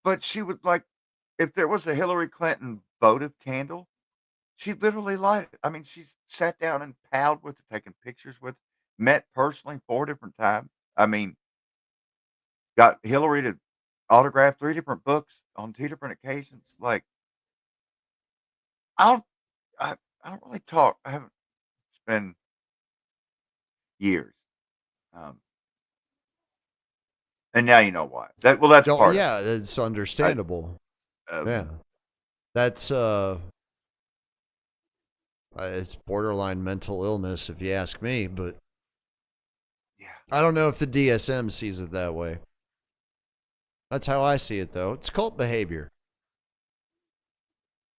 But she would like, if there was a Hillary Clinton votive candle, she'd literally light it. I mean, she's sat down and palled with it, taken pictures with, met personally 4 different times. I mean, got Hillary to autograph 3 different books on 2 different occasions. Like, I don't, I don't really talk. I haven't. It's been years. Um, and now you know why. That's Oh, part of it. yeah, it's I, understandable. Yeah. um, That's it's borderline mental illness if you ask me, but yeah. I don't know if the DSM sees it that way. That's how I see it though. It's cult behavior.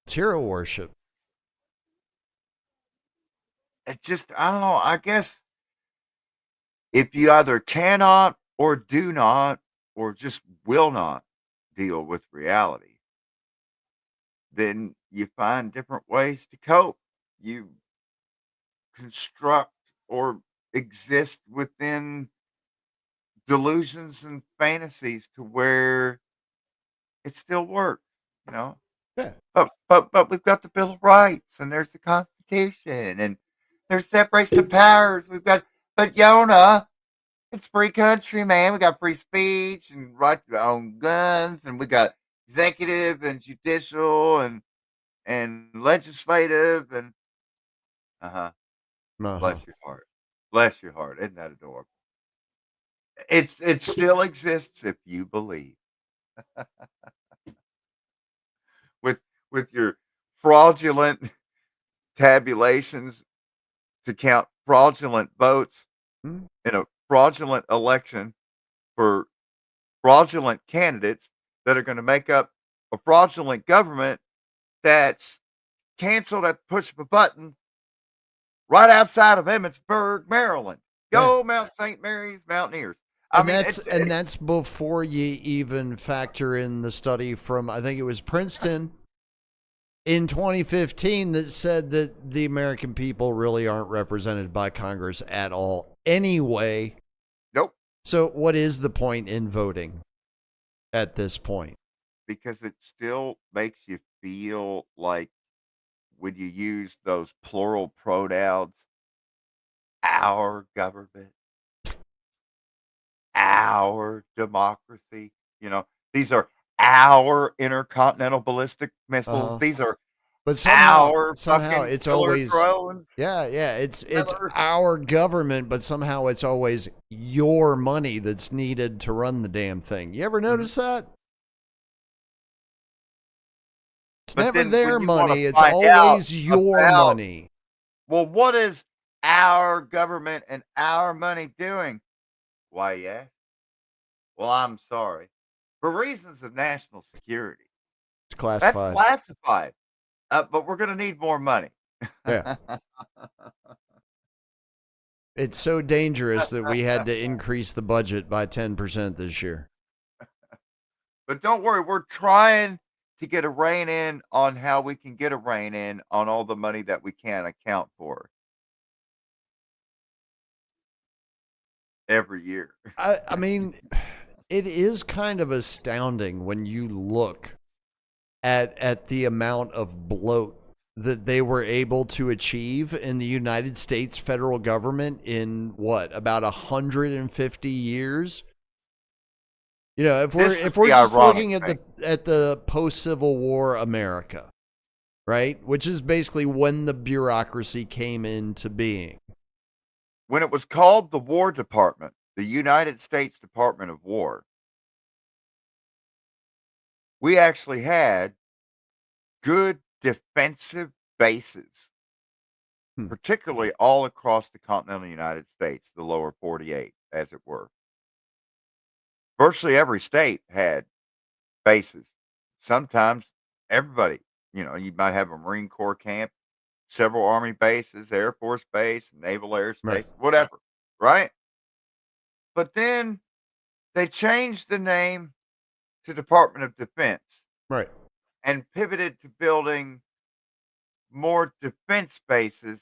It's hero worship. It just, I don't know. I guess if you either cannot or do not or just will not deal with reality, then you find different ways to cope. You construct or exist within delusions and fantasies to where it still works, you know. Yeah. But we've got the Bill of Rights and there's the Constitution. Constitution and there's separation of powers. But Yona, it's free country, man. We got free speech and right to own guns, and we got executive and judicial and legislative and Uh-huh. bless your heart, bless your heart. Isn't that adorable? It still exists if you believe with with your fraudulent tabulations to count fraudulent votes Mm. in a fraudulent election for fraudulent candidates that are going to make up a fraudulent government that's canceled at the push of a button right outside of Emmitsburg, Maryland. Yeah. Go Mount St. Mary's Mountaineers. I mean, And that's before you even factor in the study from, I think it was Princeton in 2015, that said that the American people really aren't represented by Congress at all anyway. nope, So what is the point in voting at this point? because it still makes you feel like when you use those plural pronouns, our government, our democracy. These are our intercontinental ballistic missiles. Uh-huh. These are But our somehow fucking it's killer always, drones. yeah, it's Killer- our government, but somehow it's always your money that's needed to run the damn thing. You ever Mhm. notice that? It's But never then their when you want to money, it's find out always your about, money. well, what is our government and our money doing? Why, yes. Well, I'm sorry. For reasons of national security, It's that's classified. classified. But we're going to need more money. Yeah. It's so dangerous that we had to increase the budget by 10% this year. But don't worry, we're trying to get a rein in on how we can get a rein in on all the money that we can't account for every year. I mean, it is kind of astounding when you look at the amount of bloat that they were able to achieve in the United States federal government in what, about 150 years. If we're This is if we're the just ironic looking at thing. the post Civil War America, right, which is basically when the bureaucracy came into being. When it was called the War Department, the United States Department of War, we actually had good defensive bases, Hmm. particularly all across the continental United States, the lower 48, as it were. Virtually every state had bases. Sometimes everybody, you might have a Marine Corps camp, several Army bases, Air Force Base, Naval Air Right. Station, whatever, right? But then they changed the name to Department of Defense Right. and pivoted to building more defense bases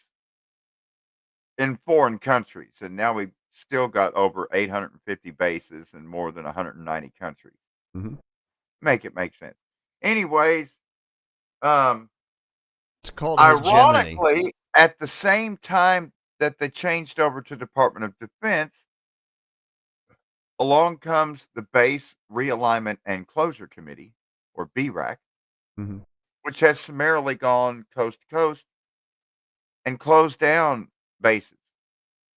in foreign countries. And now we've still got over 850 bases in more than 190 countries. Mm-hmm. Make it make sense. Anyways, um, It's called hegemony. ironically, at the same time that they changed over to Department of Defense, along comes the Base Realignment and Closure Committee, or BRAC, Mm-hmm. which has summarily gone coast to coast and closed down bases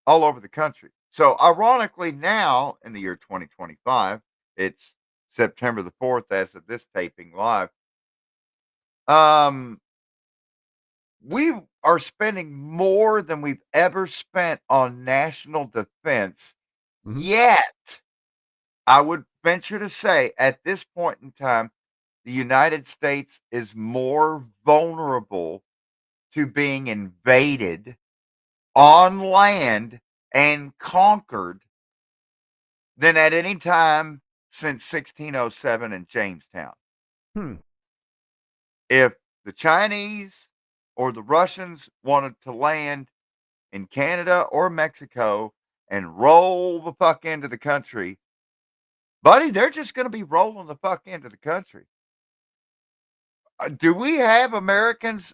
all over the country. So, ironically, now in the year 2025, it's September the 4th as of this taping live. Um, we are spending more than we've ever spent on national defense. Mm-hmm. Yet, I would venture to say at this point in time, the United States is more vulnerable to being invaded on land and conquered than at any time since 1607 in Jamestown. Hmm. If the Chinese or the Russians wanted to land in Canada or Mexico and roll the fuck into the country, buddy, they're just going to be rolling the fuck into the country. Do we have Americans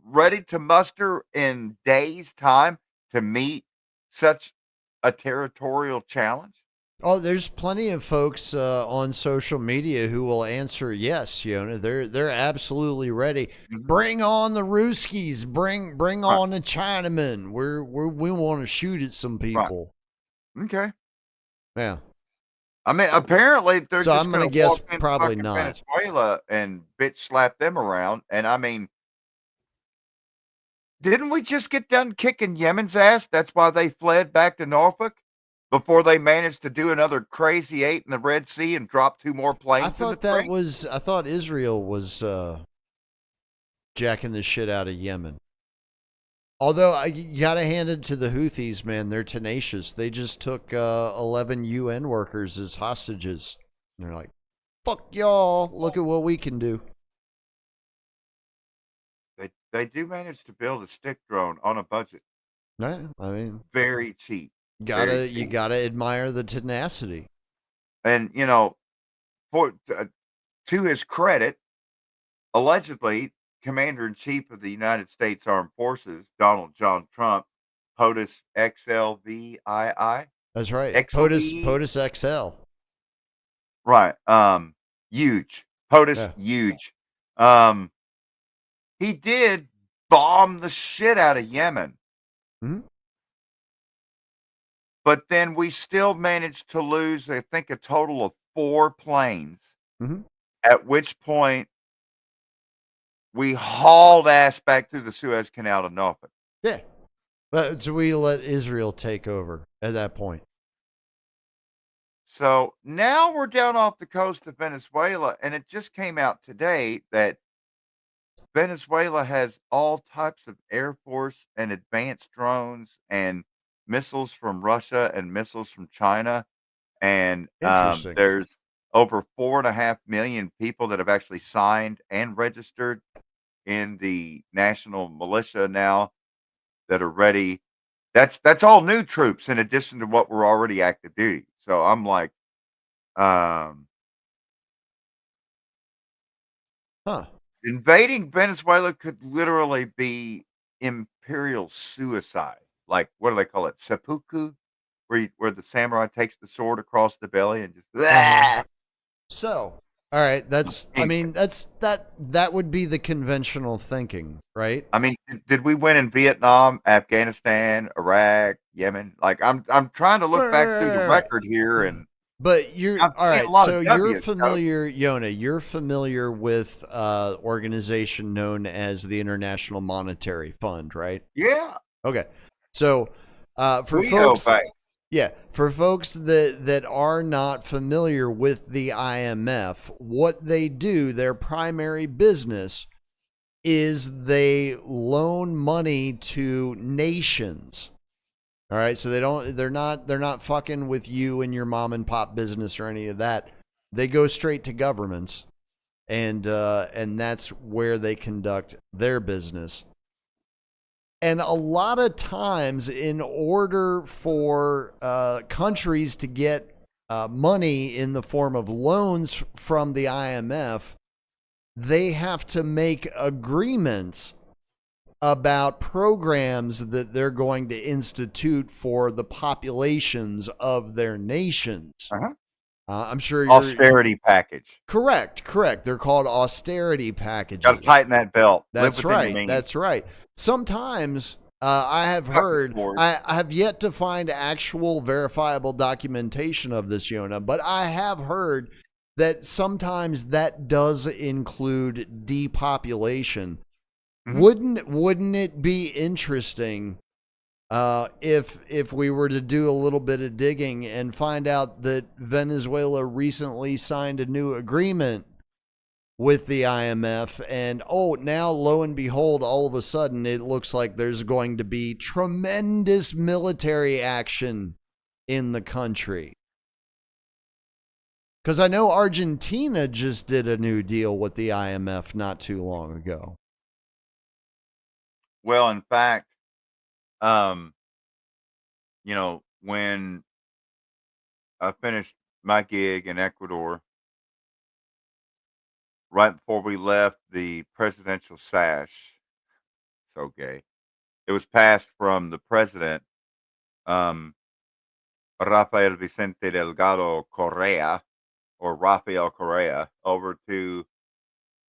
ready to muster in days' time to meet such a territorial challenge? Oh, there's plenty of folks on social media who will answer yes, Yona. They're absolutely ready. Mhm. Bring on the Ruskies. Bring Right, on the Chinamen. We want to shoot at some right. people. Okay. Yeah. I mean, apparently they're So just I'm gonna gonna guess walk into probably fucking not. Venezuela and bitch slap them around, and I mean, didn't we just get done kicking Yemen's ass? That's why they fled back to Norfolk before they managed to do another crazy 8 in the Red Sea and drop 2 more planes in the drink? I thought Israel was jacking the shit out of Yemen. Although you gotta hand it to the Houthis, man, they're tenacious. They just took 11 UN workers as hostages. And they're like, "Fuck y'all! Look at what we can do." They do manage to build a stick drone on a budget. Yeah, I mean, Very cheap, very you cheap. gotta admire the tenacity. And, for to his credit, allegedly, Commander in Chief of the United States Armed Forces, Donald John Trump, POTUS XLVII, That's right. XLV, POTUS XL. right? Huge. POTUS Yeah. huge. Um, he did bomb the shit out of Yemen, Hmm. but then we still managed to lose, I think, a total of 4 planes. Hmm. At which point we hauled ass back through the Suez Canal to Norfolk. Yeah. But so we let Israel take over at that point. So now we're down off the coast of Venezuela, and it just came out today that Venezuela has all types of Air Force and advanced drones and missiles from Russia and missiles from China. And Interesting. there's over 4.5 million people that have actually signed and registered in the national militia now that are ready. That's all new troops in addition to what were already active duty. So I'm like, um, Huh. invading Venezuela could literally be imperial suicide. Like, what do they call it? Seppuku, where the samurai takes the sword across the belly and just Uh huh. "Ah!" So, all right, I Anyway, mean, that would be the conventional thinking, right? I mean, did we win in Vietnam, Afghanistan, Iraq, Yemen? Like, I'm trying to look back through the Right. record here, and But you're I'm all seeing a right. lot of So you're W's, Coach. familiar, Yona. You're familiar with organization known as the International Monetary Fund, right? Yeah, Okay. So for we folks, obey. yeah, for folks that are not familiar with the IMF, what they do, their primary business is they loan money to nations. All right, so they're not fucking with you and your mom and pop business or any of that. They go straight to governments, and that's where they conduct their business. And a lot of times, in order for countries to get money in the form of loans from the IMF, they have to make agreements about programs that they're going to institute for the populations of their nations. Uh-huh. I'm sure you're Austerity package. correct. Correct. They're called austerity Got to packages. tighten that belt. Live That's within your right. means. That's right. Sometimes I have Cut the heard, cords. I have yet to find actual verifiable documentation of this, Yona, but I have heard that sometimes that does include depopulation. Mhm. Wouldn't it be interesting if we were to do a little bit of digging and find out that Venezuela recently signed a new agreement with the IMF, and oh, now lo and behold, all of a sudden it looks like there's going to be tremendous military action in the country. Because I know Argentina just did a new deal with the IMF not too long ago. Well, in fact, um, when I finished my gig in Ecuador, right before we left the presidential sash, so gay. It was passed from the president, um, Rafael Vicente Delgado Correa, or Rafael Correa, over to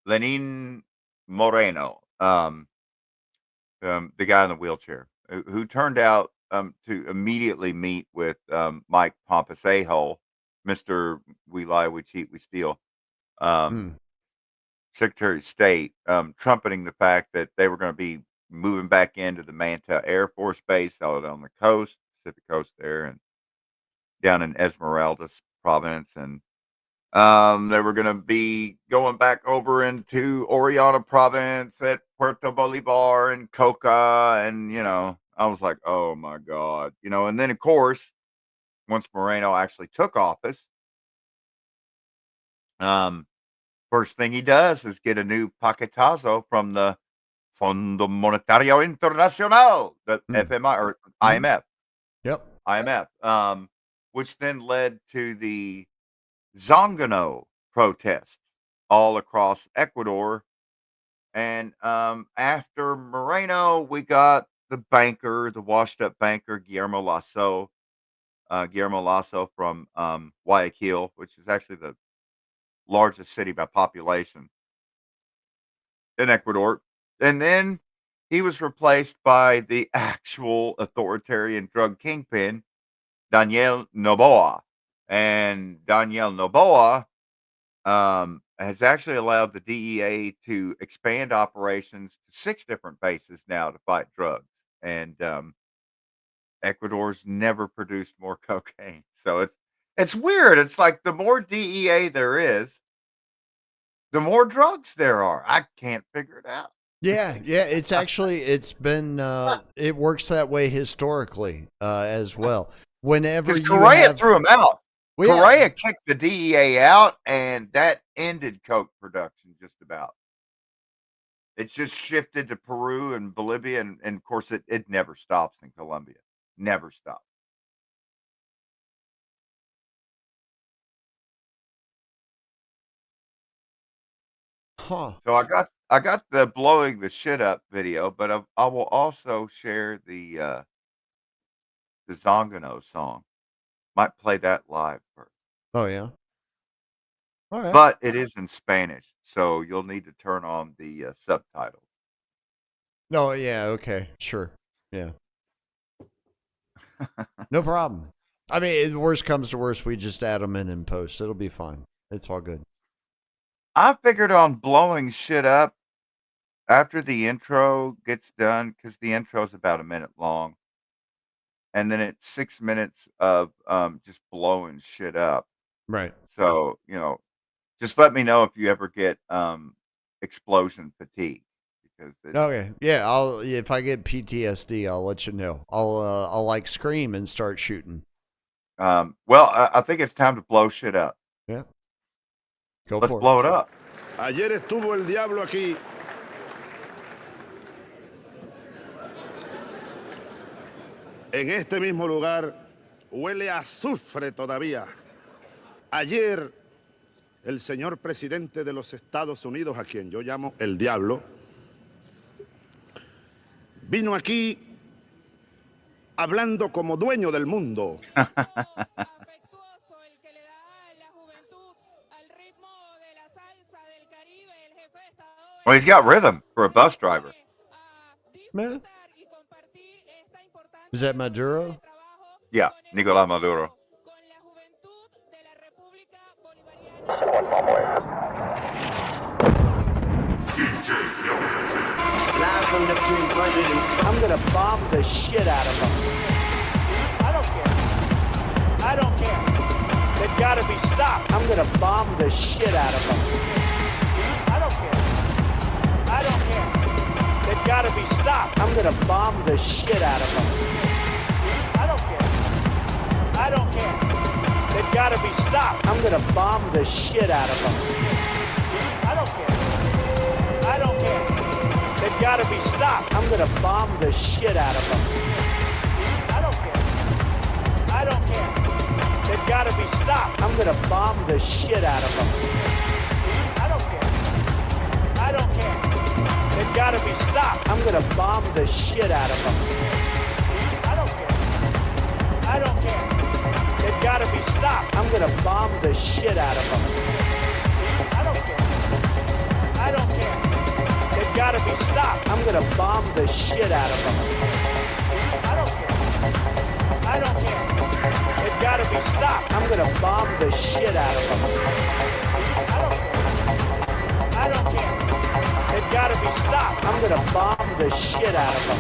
Lenin Moreno, the guy in the wheelchair, who turned out to immediately meet with Mike Pompeo, Mr. We Lie, We Cheat, We Steal, Hmm. Secretary of State, trumpeting the fact that they were going to be moving back into the Manta Air Force Base out on the coast, Pacific coast there, and down in Esmeraldas province, and they were going to be going back over into Oriana province at Puerto Bolivar and Coca, and I was like, oh my god, and then of course, once Moreno actually took office, first thing he does is get a new paquetazo from the Fondo Monetario Internacional, the Hmm. FMI or Hmm. IMF, Yep. which then led to the Zongano protests all across Ecuador. And after Moreno, we got the banker, the washed up banker, Guillermo Lasso from Guayaquil, which is actually the largest city by population in Ecuador. And then he was replaced by the actual authoritarian drug kingpin, Daniel Noboa. And Daniel Noboa has actually allowed the DEA to expand operations to 6 different bases now to fight drugs. And Ecuador's never produced more cocaine. So it's weird. It's like the more DEA there is, the more drugs there are. I can't figure it out. Yeah, yeah. It's been it works that way historically as well. Whenever Because you Correa have, threw him out. well, yeah, Correa kicked the DEA out, and that ended coke production just about. It just shifted to Peru and Bolivia, and of course, it never stops in Colombia. Never stops. huh? So I got the blowing the shit up video, but I will also share the Zongano song. Might play that live first, Oh yeah. All right. but it is in Spanish, so you'll need to turn on the subtitles. No, yeah, okay, sure, yeah, no problem. I mean, if worst comes to worst, we just add them in post. It'll be fine. It's all good. I figured on blowing shit up after the intro gets done, because the intro is about a minute long, and then it's 6 minutes of just blowing shit up. Right. So just let me know if you ever get explosion fatigue, because Okay. Yeah. I'll if I get PTSD, I'll let you know. I'll like scream and start shooting. well, I think it's time to blow shit up. Yeah. Go Let's for it. blow it up. Ayer estuvo el diablo aquí. En este mismo lugar huele a azufre todavía. Ayer el señor presidente de los Estados Unidos, a quien yo llamo el diablo, vino aquí hablando como dueño del mundo. Well, he's got rhythm for a bus driver. Man. Is that Maduro? Yeah, Nicolás Maduro. Live from the 300, I'm gonna bomb the shit out of them. I don't care. I don't care. They've gotta be stopped. I'm gonna bomb the shit out of them. I don't care. I don't care. They've gotta be stopped. I'm gonna bomb the shit out of them. I don't care. I don't care. They've gotta be stopped. I'm gonna bomb the shit out of them. I don't care. I don't care. They've got to be stopped. I'm going to bomb the shit out of them. I don't care. I don't care. They've got to be stopped. I'm going to bomb the shit out of them. I don't care. I don't care. They've got gotta be stopped. I'm gonna bomb the shit out of them. I don't care. I don't care. They've gotta be stopped. I'm gonna bomb the shit out of them. I don't care. I don't care. They've gotta be stopped. I'm gonna bomb the shit out of them. I don't care. I don't care. They've gotta be stopped. I'm gonna bomb the shit out of them. I don't care. They've gotta be stopped. I'm gonna bomb the shit out of them.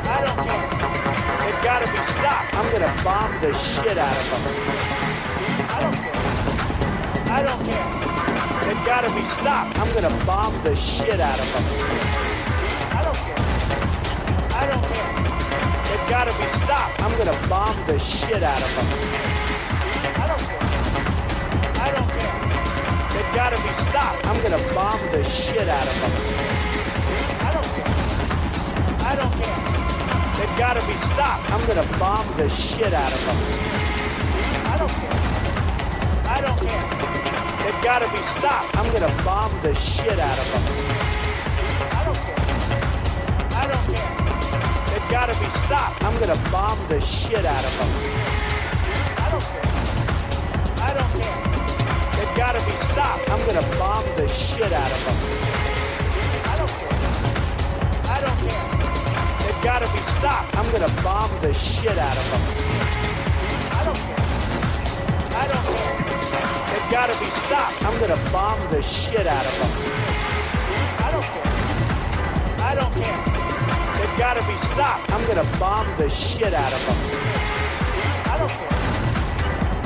I don't care. They've gotta be stopped. I'm gonna bomb the shit out of them. I don't care. They've gotta be stopped. I'm gonna bomb the shit out of them. I don't care. I don't care. They've gotta be stopped. I'm gonna bomb the shit out of them. I don't care. I don't care. They've gotta be stopped. I'm gonna bomb the shit out of them. I don't care. I don't care. They've gotta be stopped. I'm gonna bomb the shit out of them. I don't care. I don't care. They've gotta be stopped. I'm gonna bomb the shit out of them. I don't care. I don't care. They've gotta be stopped. I'm gonna bomb the shit out of them. I don't care. I don't care. They've gotta be stopped. I'm gonna bomb the shit out of them. I don't care. I don't care. They've gotta be stopped. I'm gonna bomb the shit out of them. I don't care. I don't care. They've gotta be stopped. I'm gonna bomb the shit out of them. I don't care. I don't care. They've gotta be stopped. I'm gonna bomb the shit out of them. I don't care.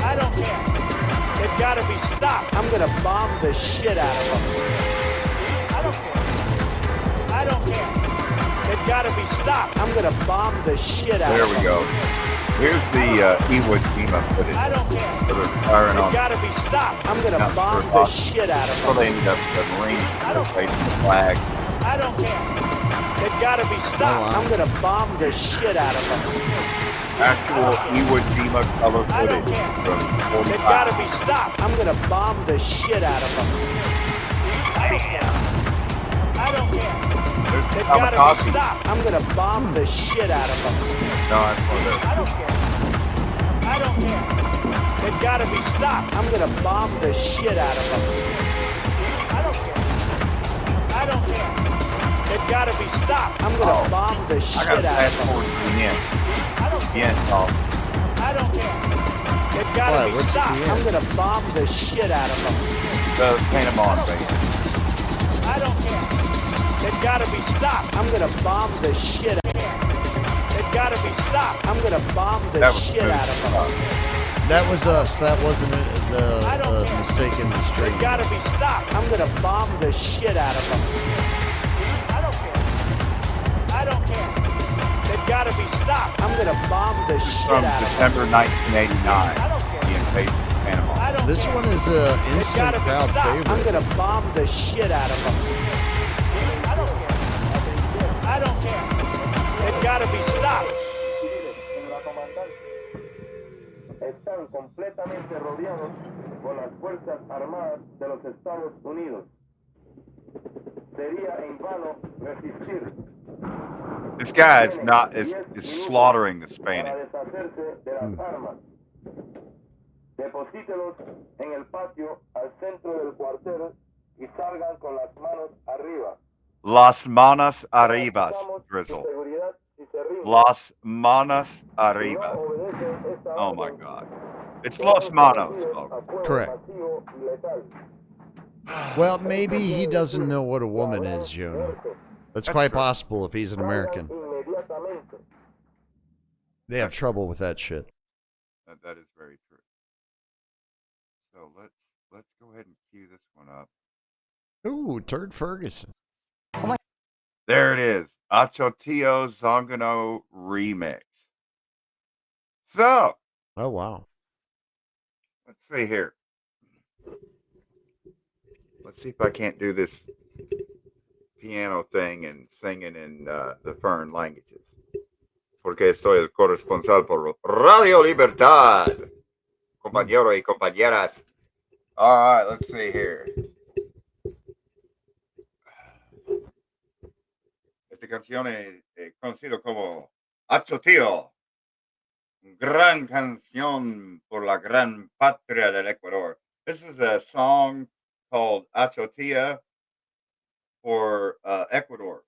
I don't care. They've gotta be stopped. I'm gonna bomb the shit out of them. I don't care. I don't care. They've gotta be stopped. I'm gonna bomb the shit out of them. There we go. Here's the Iwo Jima footage. I don't care. So they're firing They've on. gotta be stopped. I'm gonna Not bomb sure the about- shit out of So them. they ended up the Marines I don't care. facing the flag. I don't care. They've gotta be stopped. wow. I'm gonna bomb the shit out of them. Actual Iwo Jima color I don't footage care. from They've gotta 45. be stopped. I'm gonna bomb the shit out of them. I don't care. I don't care. There's They've gotta be kamikaze. stopped. I'm gonna bomb the shit out of them. No, that's one of those. I don't care. I don't care. They've gotta be stopped. I'm gonna bomb the shit out of them. I don't care. I don't care. They've gotta be stopped. I'm gonna bomb the I shit got to out fast of them. forward to the end. I don't The care. end, Paul. I don't care. They've gotta What? be What's the stopped. end? I'm gonna bomb the shit out of them. The Panama thing. I don't care. They've gotta be stopped. I'm gonna bomb the shit out of them. They've gotta be stopped. I'm gonna bomb the That was shit smooth. out of them. That was us. That wasn't the I don't care. mistake in the stream. They've gotta be stopped. I'm gonna bomb the shit out of them. I don't care. I don't care. They've gotta be stopped. I'm gonna bomb the shit From out of them. December 1989, I don't care. the invasion of Panama. I don't This care. one is a They've instant gotta be crowd stopped. I'm favorite. gonna bomb the shit out of them. I don't care. I don't care. They've gotta be stopped. Están completamente rodeados por las Fuerzas Armadas de los Estados Unidos. Sería en vano resistir. This guy is slaughtering the Spanish. Para deshacerse de las armas. Deposítelos en el patio al centro del cuartel y salgan con las manos arriba. Las manos arribas, Garantizamos su Drizzle. seguridad si se rinden. Las manos Si no arribas. obedecen esta Oh my orden, God. It's serán Los Manos, sometidos folks. a fuego Correct. masivo y letal. Well, maybe he doesn't know what a woman is, Yona. That's quite true. possible if he's an American. Inmediatamente. They have trouble with that shit. That is very true. So let's go ahead and cue this one up. Ooh, Turd Ferguson. There it is. Achotio Zongano remix. So Oh, wow. let's see here. Let's see if I can't do this piano thing and singing in the foreign languages. Porque estoy el corresponsal por Radio Libertad. Compañeros y compañeras. All right, let's see here. canción es conocido como Tío, gran canción por la gran patria del Ecuador. This is a song called Achotia for Ecuador.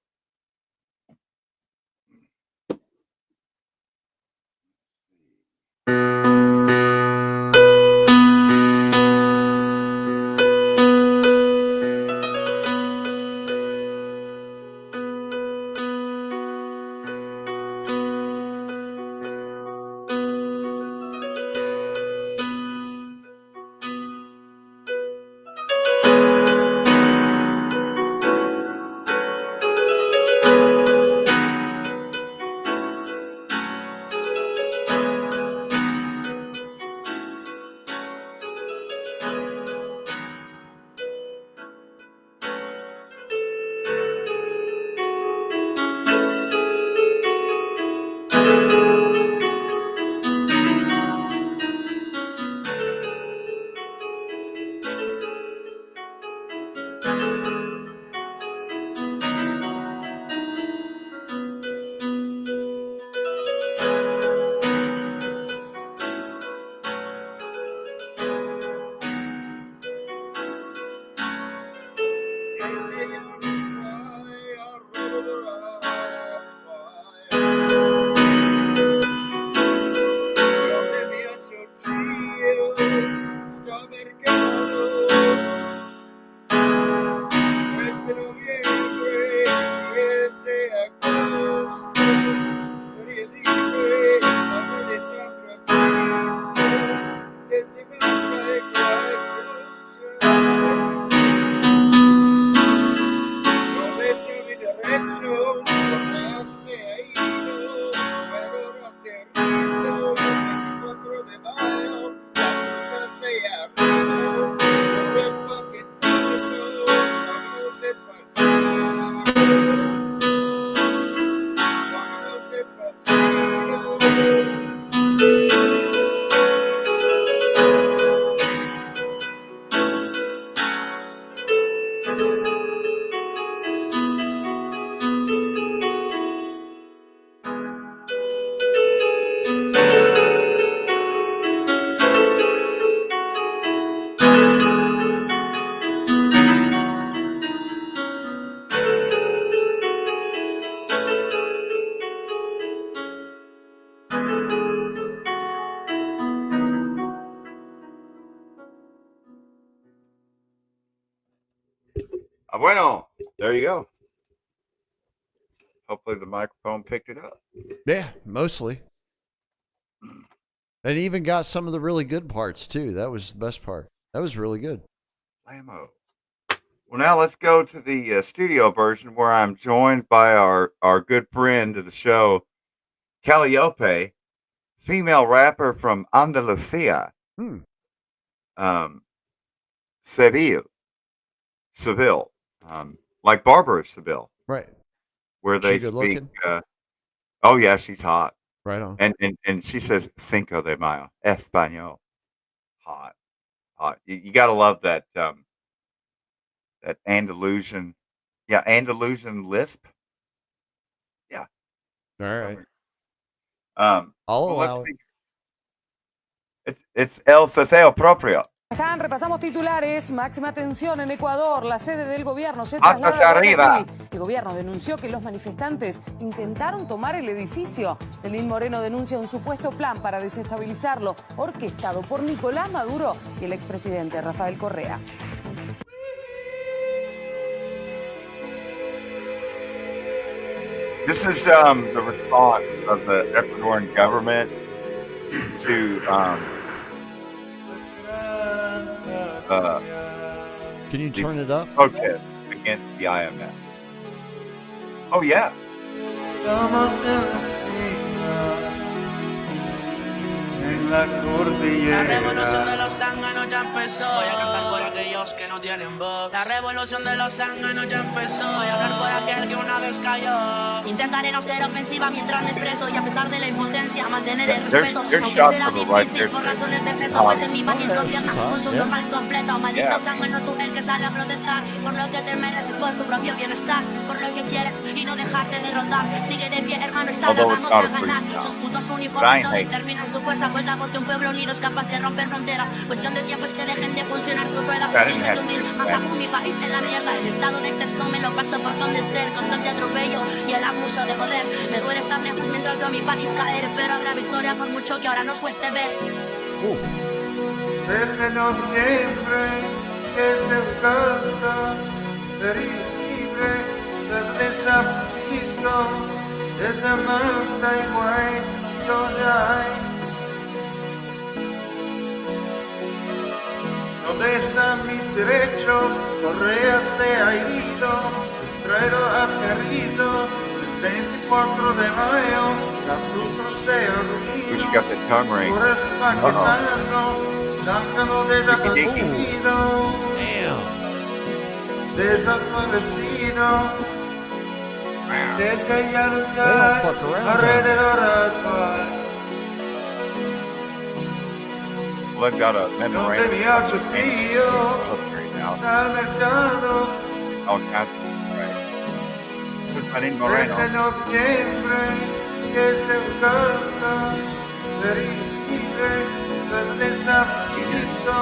Bueno, there you go. Hopefully the microphone picked it up. Yeah, mostly. And even got some of the really good parts too. That was the best part. That was really good. Lambo. Well, now let's go to the studio version where I'm joined by our good friend of the show, Calliope, female rapper from Andalusia, Seville, like Barbara of Seville, Right. where they She good speak. looking? Oh yeah, she's hot. Right on. And she says Cinco de Mayo, Español, hot, hot. You gotta love that that Andalusian, yeah, Andalusian lisp. Yeah. All right. I'll Well, let's allow it. see. It's el ceseo propio. Repasamos titulares. Máxima tensión en Ecuador. La sede del gobierno se Patas traslada a arriba. Guayaquil. El gobierno denunció que los manifestantes intentaron tomar el edificio. Lenín Moreno denuncia un supuesto plan para desestabilizarlo, orquestado por Nicolás Maduro y el expresidente Rafael Correa. This is the response of the Ecuadorian government to Can you turn it up? protest against the IMF. Oh yeah. la La cordillera. revolución de los zánganos ya empezó. Voy a cantar por aquellos que no tienen voz. La revolución de los zánganos ya empezó. Voy a hablar por aquel que una vez cayó. Intentaré no ser ofensiva mientras me expreso y a pesar de la impotencia mantener el There's respeto. shots Aunque será of it right difícil there. por razones de peso, pues en mi país gobierna un su yeah. normal completo. Maldito Yeah. zángano, tú el que sale a protestar por lo que te mereces, por tu propio bienestar, por lo que quieres y no dejarte derrotar. Sigue de pie, hermano, esta la Although it's vamos not a a free ganar. count. Sus putos But I uniformes ain't no hating. determinan su fuerza, pues la voz de un pueblo unido es capaz de romper fronteras. Cuestión de tiempo es que dejen de funcionar tus ruedas. That Y didn't have de hundir to be más bad. aún mi país en la mierda. El estado de excepción me lo paso por donde sé. El constante atropello y el abuso de poder. Me duele estar lejos mientras veo mi país caer, pero habrá victoria por mucho que ahora nos cueste ver. Desde noviembre, desde Augusta, libre, desde San Francisco, desde Manta y Guay, yo ya hay. ¿Dónde están mis derechos? Correa se ha ido, traído aterrizo, el 24 de mayo, la fruta se ha Who's ruido. got the tongue ring? Por el paquetazo, zángano desaparecido, desaparecido. Desde ya no They don't cae fuck around. alrededor asfalto. Blood got a Donde memorandum. mi hacho tío Now. al mercado. All kinds of right. Just my name Moreno. Desde noviembre, desde Augusta, libre, desde San Francisco,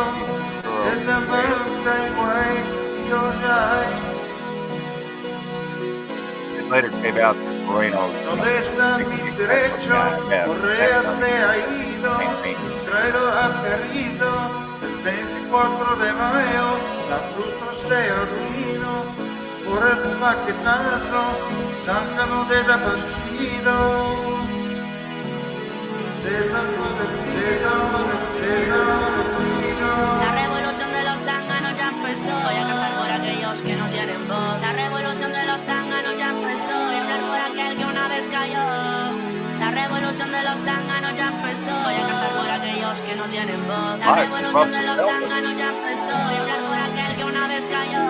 desde Manta y Guay, yo ya hay. It later came out that Moreno. ¿Dónde están mis derechos? Correa se ha ido, traído aterrizo, el 24 de mayo, la fruta se arruinó, por el paquetazo, zángano desaparecido, desaparecido. La revolución de los zánganos ya empezó. Voy a cantar por aquellos que no tienen voz. La revolución de los zánganos ya empezó. Voy a hablar por aquel que una vez cayó. La revolución de los zánganos ya empezó. Voy a cantar por aquellos que no tienen voz. La revolución de los zánganos ya empezó. Voy a hablar por aquel que una vez cayó.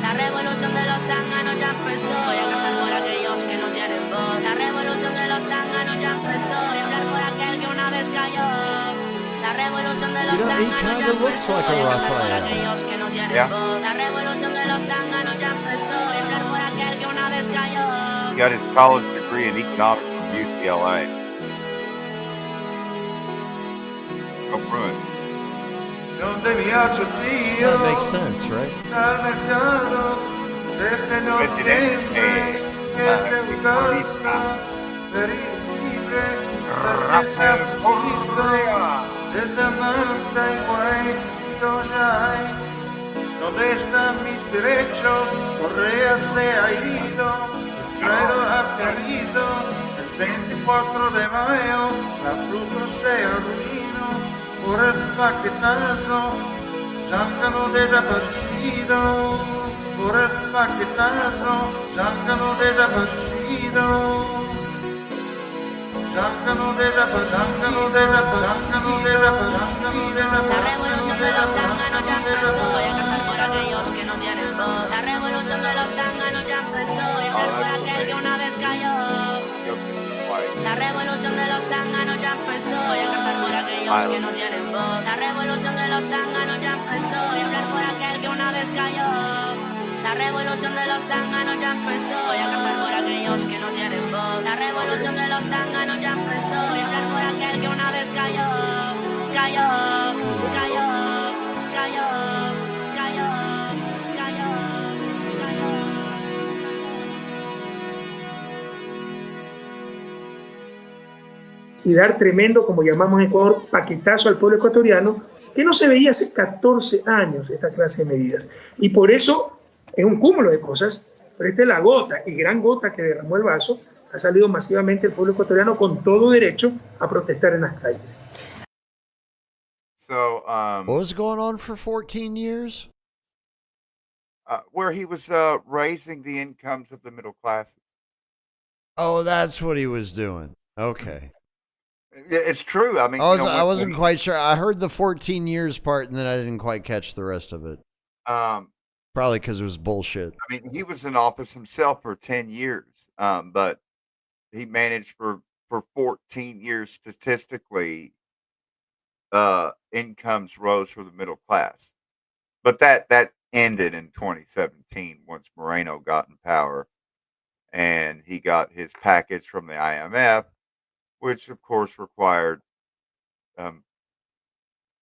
La revolución de los zánganos ya empezó. Voy a cantar por aquellos que no tienen voz. La revolución de los zánganos ya empezó. Voy a hablar por aquel que una vez cayó. La revolución de los You know, he zánganos ya kinda looks empezó. like a Voy a cantar por Raphael. aquellos que no tienen Yeah. voz. La revolución de los zánganos ya empezó. Voy a hablar por aquel que una vez cayó. He got his college degree in economics from UCLA. Go Bruins. Donde mi hacho tío That makes sense, right? al mercado, desde noviembre, desde Augusta, libre, desde San Francisco, desde Manta y Guay, yo ya hay. ¿Dónde están mis derechos? Correa se ha ido, traído aterrizo, el 24 de mayo, la fruta se arruinó, por el paquetazo, zángano desaparecido, por el paquetazo, zángano desaparecido, zángano desaparecido, zángano desaparecido, La revolución de los zánganos ya empezó. Voy a cantar por aquellos que no tienen voz. La revolución de los zánganos ya empezó. Voy a hablar por aquel que una vez cayó. La revolución de los zánganos ya empezó. Voy a cantar por aquellos que no tienen voz. La revolución de los zánganos ya empezó. Voy a hablar por aquel que una vez cayó. La revolución de los zánganos ya empezó. Voy a cantar por aquellos que no tienen voz. La revolución de los zánganos ya empezó. Voy a hablar por aquel que una vez cayó. Cayó, cayó, cayó, cayó, cayó, cayó. Y dar tremendo, como llamamos en Ecuador, paquetazo al pueblo ecuatoriano, que no se veía hace 14 años esta clase de medidas. Y por eso es un cúmulo de cosas, pero esta es la gota, y gran gota que derramó el vaso. Ha salido masivamente el pueblo ecuatoriano con todo derecho a protestar en las calles. So, What was going on for 14 years? where he was raising the incomes of the middle classes. Oh, that's what he was doing. Okay. It's true. I mean, I wasn't quite sure. I heard the 14 years part, and then I didn't quite catch the rest of it. Probably because it was bullshit. I mean, he was in office himself for 10 years, but he managed for 14 years statistically, incomes rose for the middle class. But that ended in 2017 once Moreno got in power and he got his package from the IMF, which of course required um,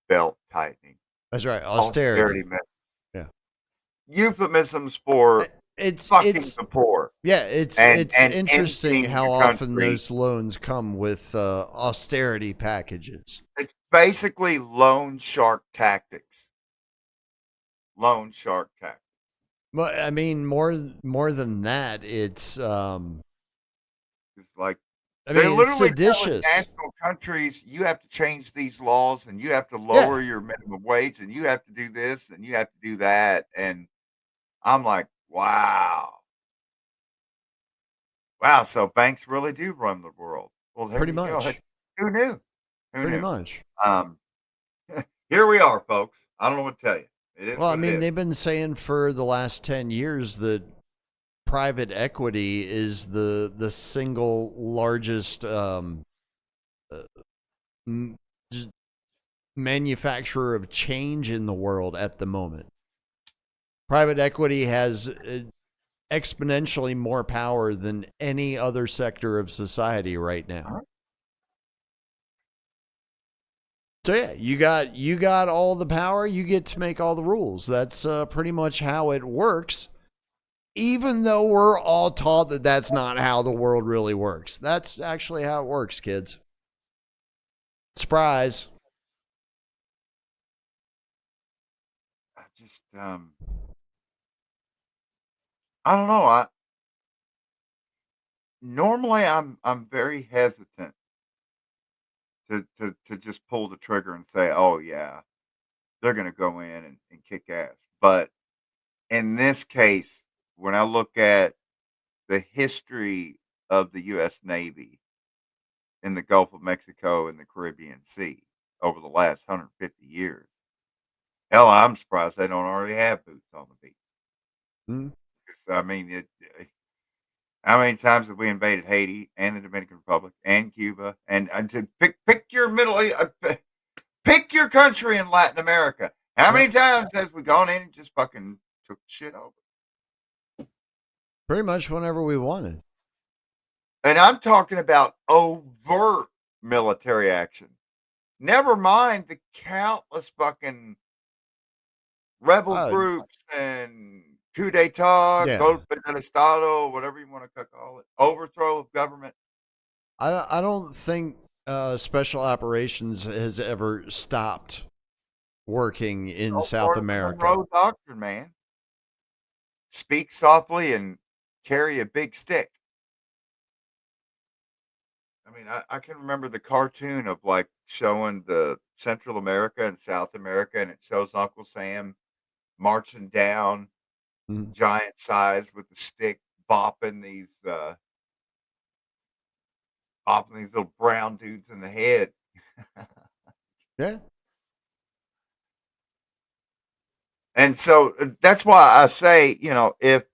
belt tightening, That's right. Austerity. Yeah. Euphemisms for it's fucking the poor. Yeah, it's and interesting emptying how the often country. those loans come with austerity packages. It's basically loan shark tactics. Loan shark tactics. But I mean, more than that, it's like I they're mean, it's literally telling seditious. national countries, you have to change these laws and you have to lower your minimum wage and you have to do this and you have to do that. And I'm like, wow. Wow, so banks really do run the world. Well, there Pretty you go. much. Who knew? Pretty much. Here we are, folks. I don't know what to tell you. It is Well, I what it mean, is. they've been saying for the last 10 years that private equity is the single largest just manufacturer of change in the world at the moment. Private equity has exponentially more power than any other sector of society right now. So yeah, you got all the power, you get to make all the rules. That's pretty much how it works. Even though we're all taught that that's not how the world really works. That's actually how it works, kids. Surprise. I just I don't know. Normally I'm very hesitant to just pull the trigger and say, "Oh yeah, they're going to go in and kick ass." But in this case, when I look at the history of the U.S. Navy in the Gulf of Mexico and the Caribbean Sea over the last 150 years, hell, I'm surprised they don't already have boots on the beach. Mm-hmm. I mean, how many times have we invaded Haiti and the Dominican Republic and Cuba and to pick your pick your country in Latin America? How many times has we gone in and just fucking took shit over? Pretty much whenever we wanted. And I'm talking about overt military action. Never mind the countless fucking rebel groups and coup d'etat, golpe del Estado, whatever you want to call it, overthrow of government. I don't think special operations has ever stopped working in South America. Monroe Doctrine, man. Speak softly and carry a big stick. I mean, I can remember the cartoon of like showing the Central America and South America, and it shows Uncle Sam marching down, giant size with the stick, bopping these little brown dudes in the head. Yeah. And so that's why I say, if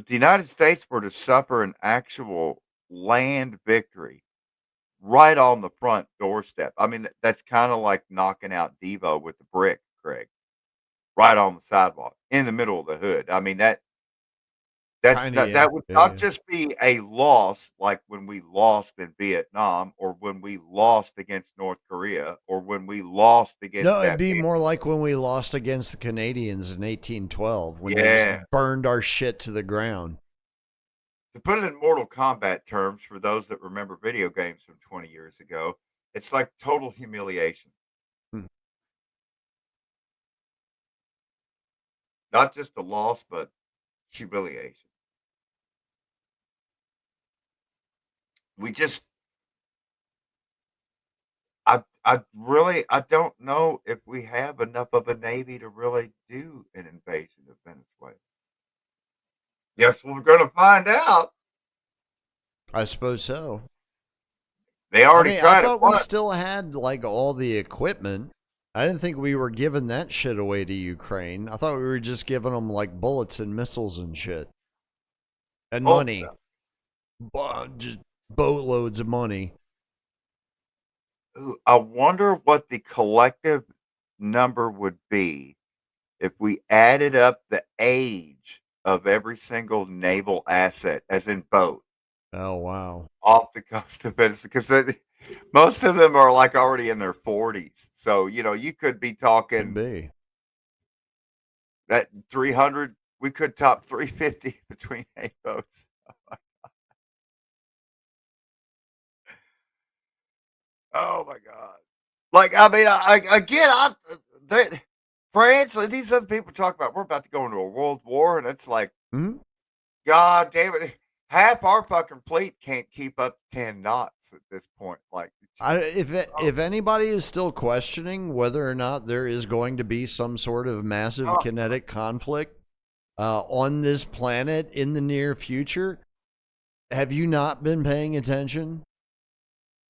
the United States were to suffer an actual land victory right on the front doorstep, I mean, that's kind of like knocking out Devo with the brick, Craig, right on the sidewalk in the middle of the hood. I mean, that would not just be a loss like when we lost in Vietnam or when we lost against North Korea or when we lost against No, it'd be more like when we lost against the Canadians in 1812 when they just burned our shit to the ground. To put it in Mortal Kombat terms, for those that remember video games from 20 years ago, it's like total humiliation. Not just a loss, but humiliation. We just, I don't know if we have enough of a navy to really do an invasion of Venezuela. Yes, we're going to find out. I suppose so. They already I tried it thought we once. still had like all the equipment. I didn't think we were giving that shit away to Ukraine. I thought we were just giving them like bullets and missiles and shit. And money. Just boatloads of money. Ooh, I wonder what the collective number would be if we added up the age of every single naval asset, as in boat, Oh, wow. off the coast of Venice, because most of them are like already in their 40s. So, you could be Could talking be. that 300, we could top 350 between 8 boats. Oh my God. Like, I mean, France, like, these other people talk about, we're about to go into a world war, and it's like, Hmm? God damn it. Half our fucking fleet can't keep up 10 knots at this point. Like, If anybody is still questioning whether or not there is going to be some sort of massive oh, kinetic conflict on this planet in the near future, have you not been paying attention?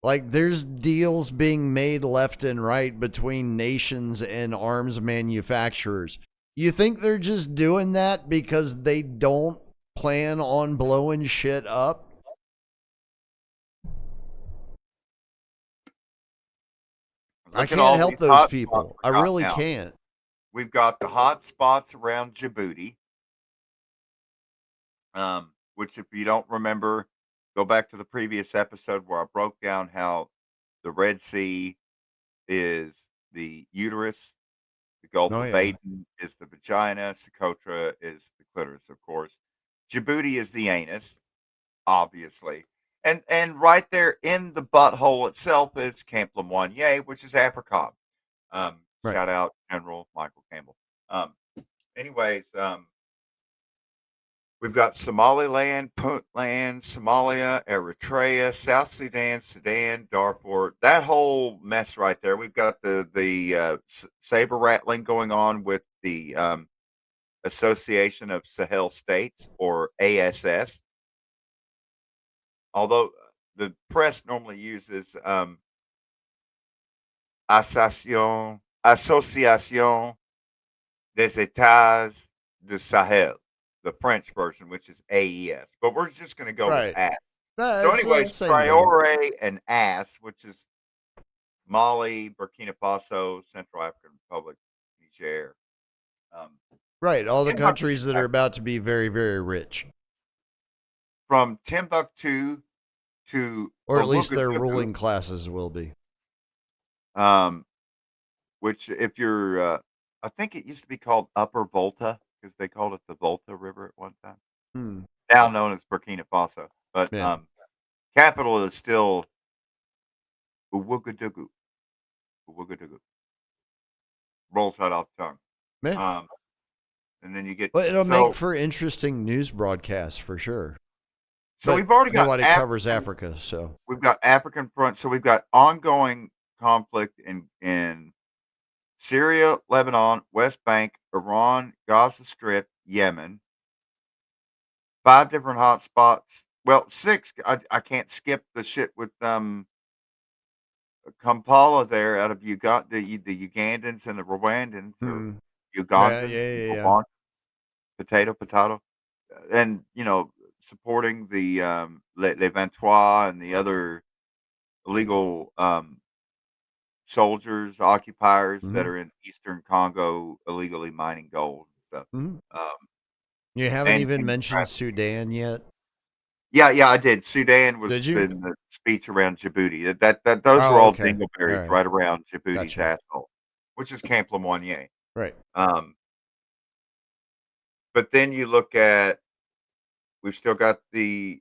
Like, there's deals being made left and right between nations and arms manufacturers. You think they're just doing that because they don't plan on blowing shit up? I look at can't all help these those hot spots people. I we got really now. can't. We've got the hot spots around Djibouti, which, if you don't remember, go back to the previous episode where I broke down how the Red Sea is the uterus, the Gulf Oh, of yeah. Aden is the vagina, Socotra is the clitoris, of course. Djibouti is the anus, obviously. And right there in the butthole itself is Camp Lemoyne, which is apricot. Right. Shout out General Michael Campbell. Um, anyways, we've got Somaliland, Puntland, Somalia, Eritrea, South Sudan, Sudan, Darfur. That whole mess right there. We've got the saber rattling going on with the Association of Sahel States, or ASS. Although the press normally uses Association des États du Sahel, the French version, which is AES. But we're just going to go with Right. AS. So, It's the anyways, same thing. Traore and AS, which is Mali, Burkina Faso, Central African Republic, Niger. Right. All the Timbuktu, countries that are about to be very, very rich. from Timbuktu to Or at least their Ouagadougou, ruling classes will be. which, if you're, I think it used to be called Upper Volta, because they called it the Volta River at one time. Hmm. Now known as Burkina Faso, but Yeah. capital is still Ouagadougou. Ouagadougou rolls right off the tongue. Yeah. And then you get Well, it'll make for interesting news broadcasts for sure. So But we've already got nobody covers Africa, so we've got African front. So we've got ongoing conflict in Syria, Lebanon, West Bank, Iran, Gaza Strip, Yemen. 5 different hot spots. Well, 6. I can't skip the shit with Kampala there out of Uganda, the Ugandans and the Rwandans, or Ugandans, yeah. Rwandans, potato, and supporting the Les 23 and the other illegal soldiers, occupiers that are in Eastern Congo illegally mining gold and stuff. You haven't and even human mentioned trafficking. Sudan yet. Yeah, I did. Sudan was Did you? in the speech around Djibouti. Those were all Okay. dingleberries All right. right around Djibouti's Gotcha. asshole, which is Camp Lemoyne. Right. But then you look at, we've still got the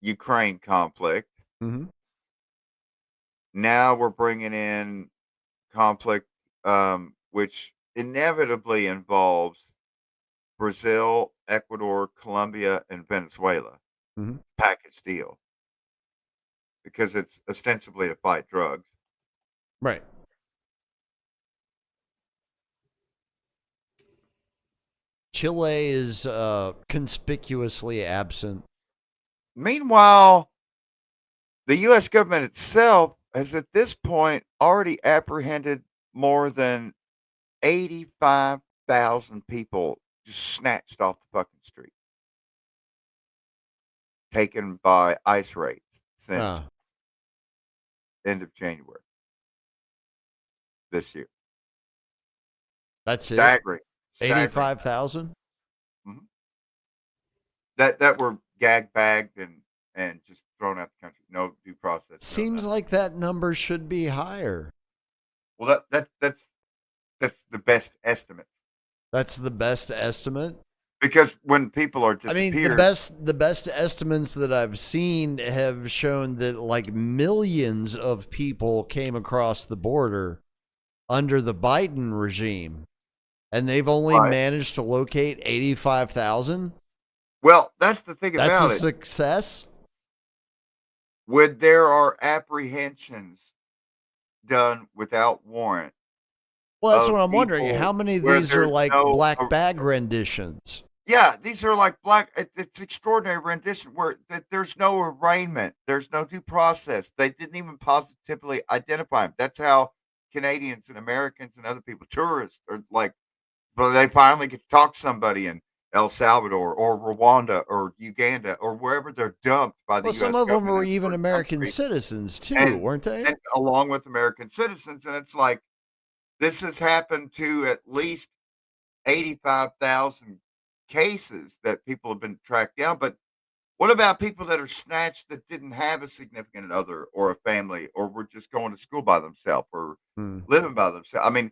Ukraine conflict. Mm-hmm. Now we're bringing in conflict, which inevitably involves Brazil, Ecuador, Colombia, and Venezuela. Mm-hmm. Package deal, because it's ostensibly to fight drugs. Right. Chile is conspicuously absent. Meanwhile, the U.S. government itself has at this point already apprehended more than 85,000 people just snatched off the fucking street, taken by ICE raids since end of January this year. That's it. Staggering. 85,000. Mm-hmm. That were bagged and just thrown out the country. No due process. Seems like that number should be higher. Well, that's the best estimates. That's the best estimate. Because when people are disappeared, I mean, the best estimates that I've seen have shown that like millions of people came across the border under the Biden regime, and they've only managed to locate 85,000. Well, that's the thing about it. That's a success. When there are apprehensions done without warrant. Well, that's what I'm wondering. How many of these are like black bag renditions? Yeah, these are like it's extraordinary rendition where there's no arraignment. There's no due process. They didn't even positively identify him. That's how Canadians and Americans and other people, tourists, are like, but they finally get to talk to somebody in El Salvador or Rwanda or Uganda or wherever they're dumped by the U.S. Some of them government were even American citizens too, weren't they? And along with American citizens. And it's like, this has happened to at least 85,000 cases that people have been tracked down. But what about people that are snatched that didn't have a significant other or a family or were just going to school by themselves or living by themselves? I mean,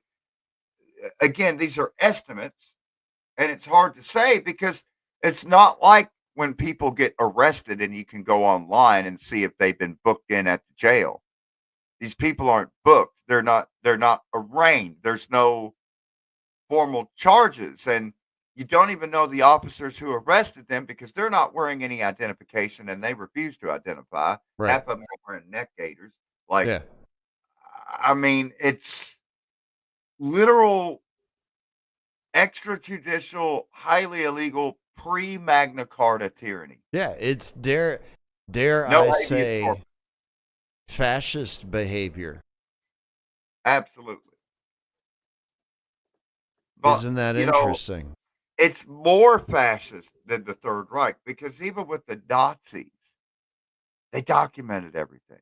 again, these are estimates, and it's hard to say because it's not like when people get arrested and you can go online and see if they've been booked in at the jail. These people aren't booked. They're not arraigned. There's no formal charges, and you don't even know the officers who arrested them because they're not wearing any identification and they refuse to identify. Right. Half of them are wearing neck gaiters. Like, I mean, it's literal extrajudicial, highly illegal, pre-Magna Carta tyranny. Yeah, it's dare I say fascist behavior. Absolutely. But, isn't that interesting? It's more fascist than the Third Reich because even with the Nazis, they documented everything.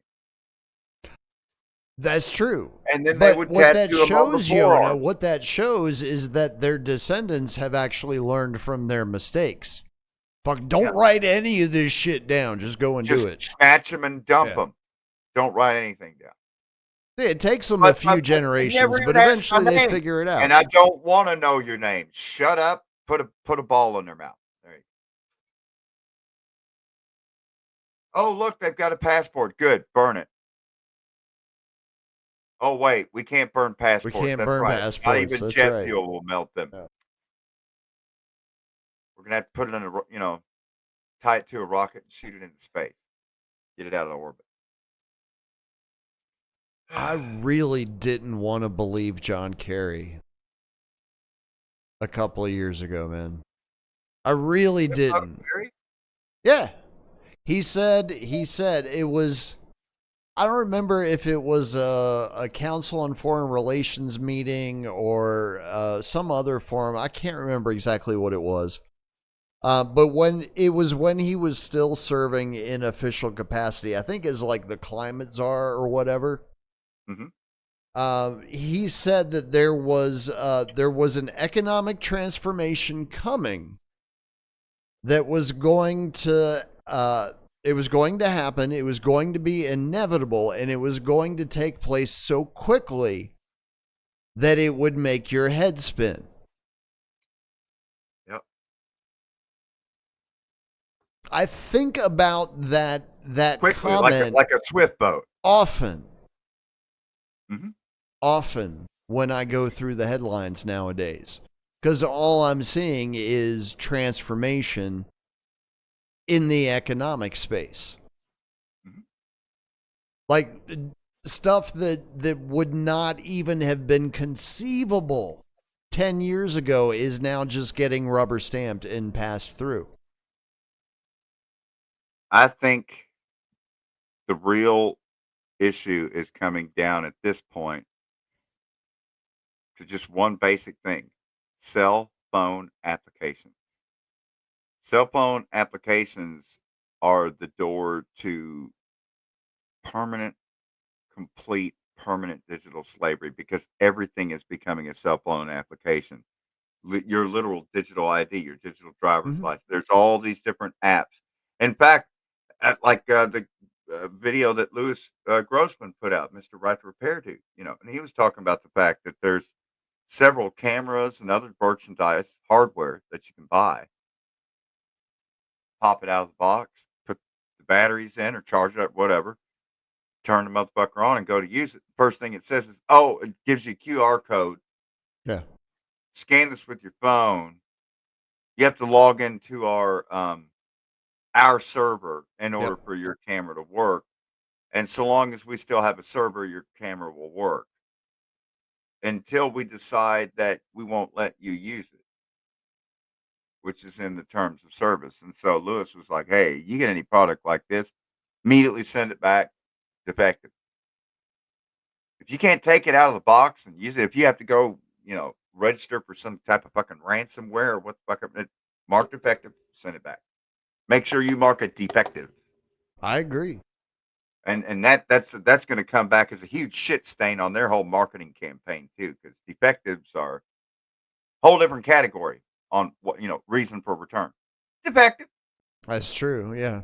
That's true. And then they would what that tattoo them on the shows, forearm. Yona, what that shows is that their descendants have actually learned from their mistakes. Fuck, don't write any of this shit down. Just go and do it. Snatch them and dump them. Don't write anything down. It takes them a few generations, but eventually they figure it out. And I don't want to know your name. Shut up. Put a ball in their mouth. There you go. Oh, look, they've got a passport. Good. Burn it. Oh, wait, we can't burn passports. We can't burn passports. Not even jet fuel will melt them. Yeah. We're going to have to put it in tie it to a rocket and shoot it into space. Get it out of orbit. I really didn't want to believe John Kerry a couple of years ago, man. I really didn't. Yeah. He said it was, I don't remember if it was a Council on Foreign Relations meeting or some other forum. I can't remember exactly what it was. But when he was still serving in official capacity, I think as like the climate czar or whatever. Mm-hmm. He said that there was an economic transformation coming that was going to it was going to happen. It was going to be inevitable, and it was going to take place so quickly that it would make your head spin. Yep. I think about that quickly, comment like a swift boat. Often. Mm-hmm. Often when I go through the headlines nowadays, because all I'm seeing is transformation in the economic space. Mm-hmm. Like stuff that would not even have been conceivable 10 years ago is now just getting rubber stamped and passed through. I think the real issue is coming down at this point to just one basic thing: cell phone applications. Cell phone applications are the door to permanent, complete, permanent digital slavery because everything is becoming a cell phone application. Your literal digital ID, your digital driver's Mhm. license. There's all these different apps. In fact, the video that Louis Grossman put out, Mr. Right to Repair Dude, and he was talking about the fact that there's several cameras and other merchandise, hardware that you can buy, pop it out of the box, put the batteries in or charge it up, whatever, turn the motherfucker on and go to use it. First thing it says is, oh, it gives you a QR code. Yeah. Scan this with your phone. You have to log into our server in order Yep. for your camera to work. And so long as we still have a server, your camera will work until we decide that we won't let you use it, which is in the terms of service. And so Lewis was like, hey, you get any product like this, immediately send it back, defective. If you can't take it out of the box and use it, if you have to go, register for some type of fucking ransomware or what the fuck, mark defective, send it back. Make sure you mark it defective. I agree. And that's going to come back as a huge shit stain on their whole marketing campaign too, because defectives are a whole different category on what reason for return. Defective, That's true. Yeah.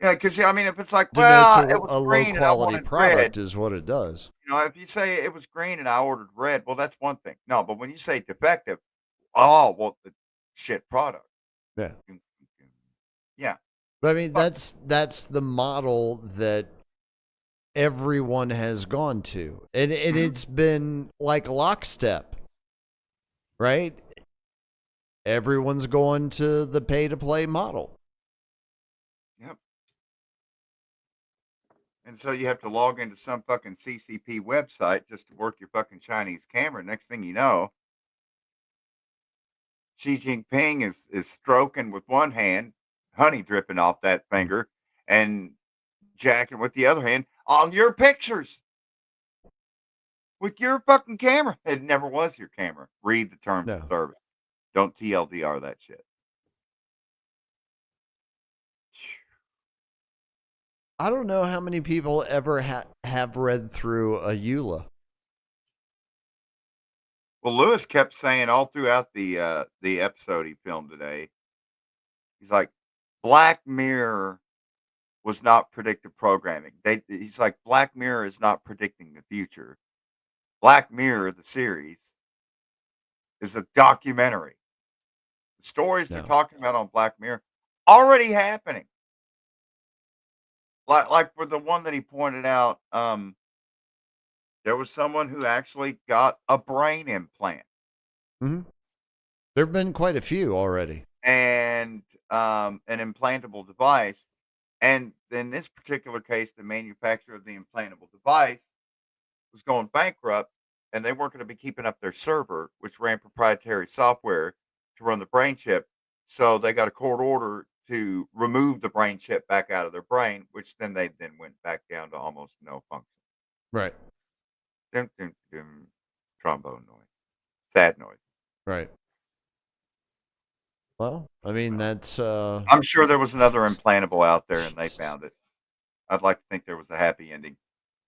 yeah, because if it's like, Denotes well, it was a low green and I quality wanted red, product is what it does. if you say it was green and I ordered red, well, that's one thing. No, but when you say defective, oh, well, the shit product. Yeah. Yeah, But I mean, fuck. that's the model that everyone has gone to. And it's been like lockstep, right? Everyone's going to the pay to play model. Yep. And so you have to log into some fucking CCP website just to work your fucking Chinese camera. Next thing you know, Xi Jinping is stroking with one hand, honey dripping off that finger, and jacking with the other hand on your pictures with your fucking camera. It never was your camera. Read the terms of No. service. Don't TLDR that shit. I don't know how many people ever have read through a EULA. Well, Lewis kept saying all throughout the episode he filmed today, he's like, Black Mirror was not predictive programming. He's like, Black Mirror is not predicting the future. Black Mirror, the series, is a documentary. The stories they're No. talking about on Black Mirror already happening. Like for the one that he pointed out, there was someone who actually got a brain implant Mm-hmm. There have been quite a few already. and an implantable device. And in this particular case, the manufacturer of the implantable device was going bankrupt and they weren't going to be keeping up their server, which ran proprietary software to run the brain chip. So they got a court order to remove the brain chip back out of their brain, which then they then went back down to almost no function. Right. Dum, dum, dum. Trombone noise. Sad noise. Right. Well, I mean, that's I'm sure there was another implantable out there and they found it. I'd like to think there was a happy ending.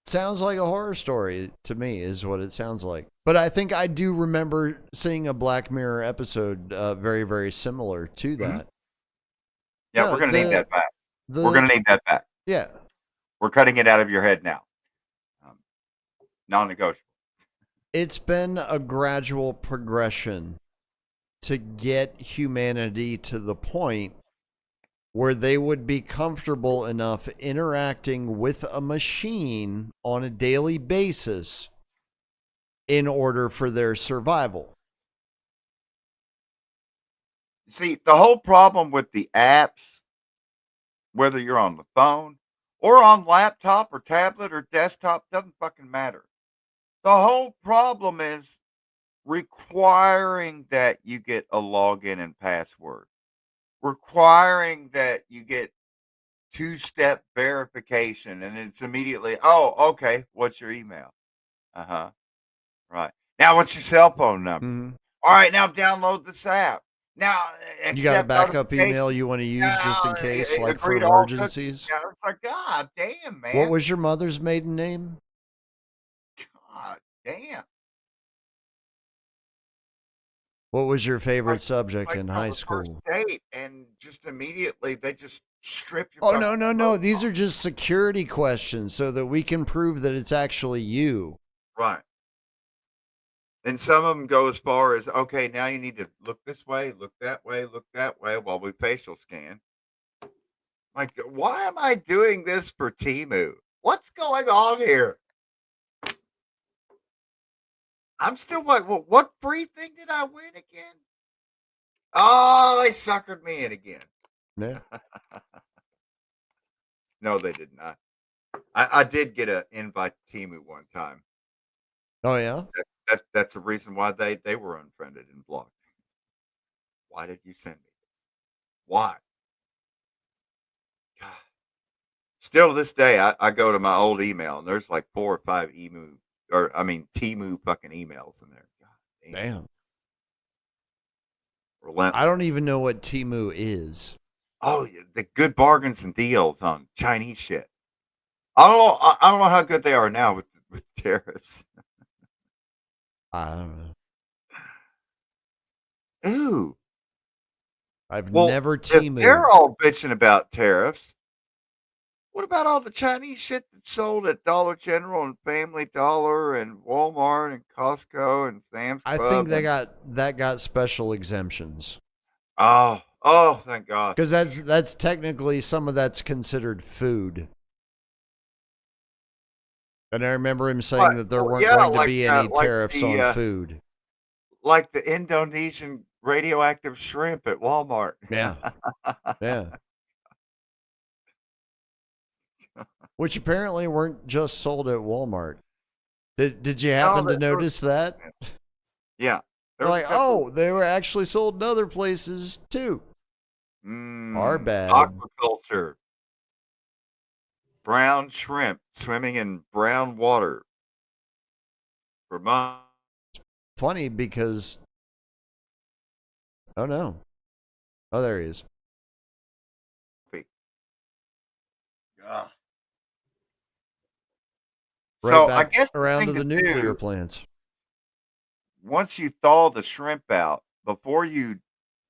sounds like a horror story to me, is what it sounds like. But I think I do remember seeing a Black Mirror episode very, very similar to that. Yeah, No, we're going to need that back. the We're going to need that back. yeah. We're cutting it out of your head now. Non-negotiable. It's been a gradual progression to get humanity to the point where they would be comfortable enough interacting with a machine on a daily basis in order for their survival. See, the whole problem with the apps, whether you're on the phone or on laptop or tablet or desktop, doesn't fucking matter. The whole problem is requiring that you get a login and password, requiring that you get two-step verification, and it's immediately, oh, okay, what's your email? Uh-huh. Right. Now, what's your cell phone number? Mhm. All right, now download this app. Now, You got a accept backup notifications. email you want to use just in Now, case, like for agree to all cookies. emergencies? Now, it's like, God damn, man. What was your mother's maiden name? God damn. What was your favorite Like, subject like in on high the first school? date, and just immediately they just strip your Oh, fucking no. clothes These off. are just security questions so that we can prove that it's actually you. Right. And some of them go as far as, okay, now you need to look this way, look that way, while we facial scan. Like, why am I doing this for Temu? What's going on here? I'm still like, well, what free thing did I win again? Oh, they suckered me in again. Yeah. No, they did not. I did get an invite to Temu one time. Oh, yeah? That's the reason why they were unfriended and blocked. Why did you send me this? Why? God. Still to this day, I go to my old email and there's like 4 or 5 Temu fucking emails in there. God Damn. relentless. I don't even know what Temu is. Oh, the good bargains and deals on Chinese shit. I don't know. I don't know how good they are now with tariffs. I don't know. Ooh. I've Well, never if they're Temu'd. all bitching about tariffs, what about all the Chinese shit that's sold at Dollar General and Family Dollar and Walmart and Costco and Sam's I think Club? that got special exemptions. Oh, thank God. Because that's technically some of that's considered food. And I remember him saying that there weren't going to be any tariffs on food. Like the Indonesian radioactive shrimp at Walmart. Yeah. Yeah. Which apparently weren't just sold at Walmart. Did you happen to notice that? Yeah. They're like, oh, they were actually sold in other places too. Our bad. Aquaculture. Brown shrimp swimming in brown water for months. Funny because, oh no. Oh, there he is. Yeah. Right So back I guess around to the nuclear do, plants. once you thaw the shrimp out, before you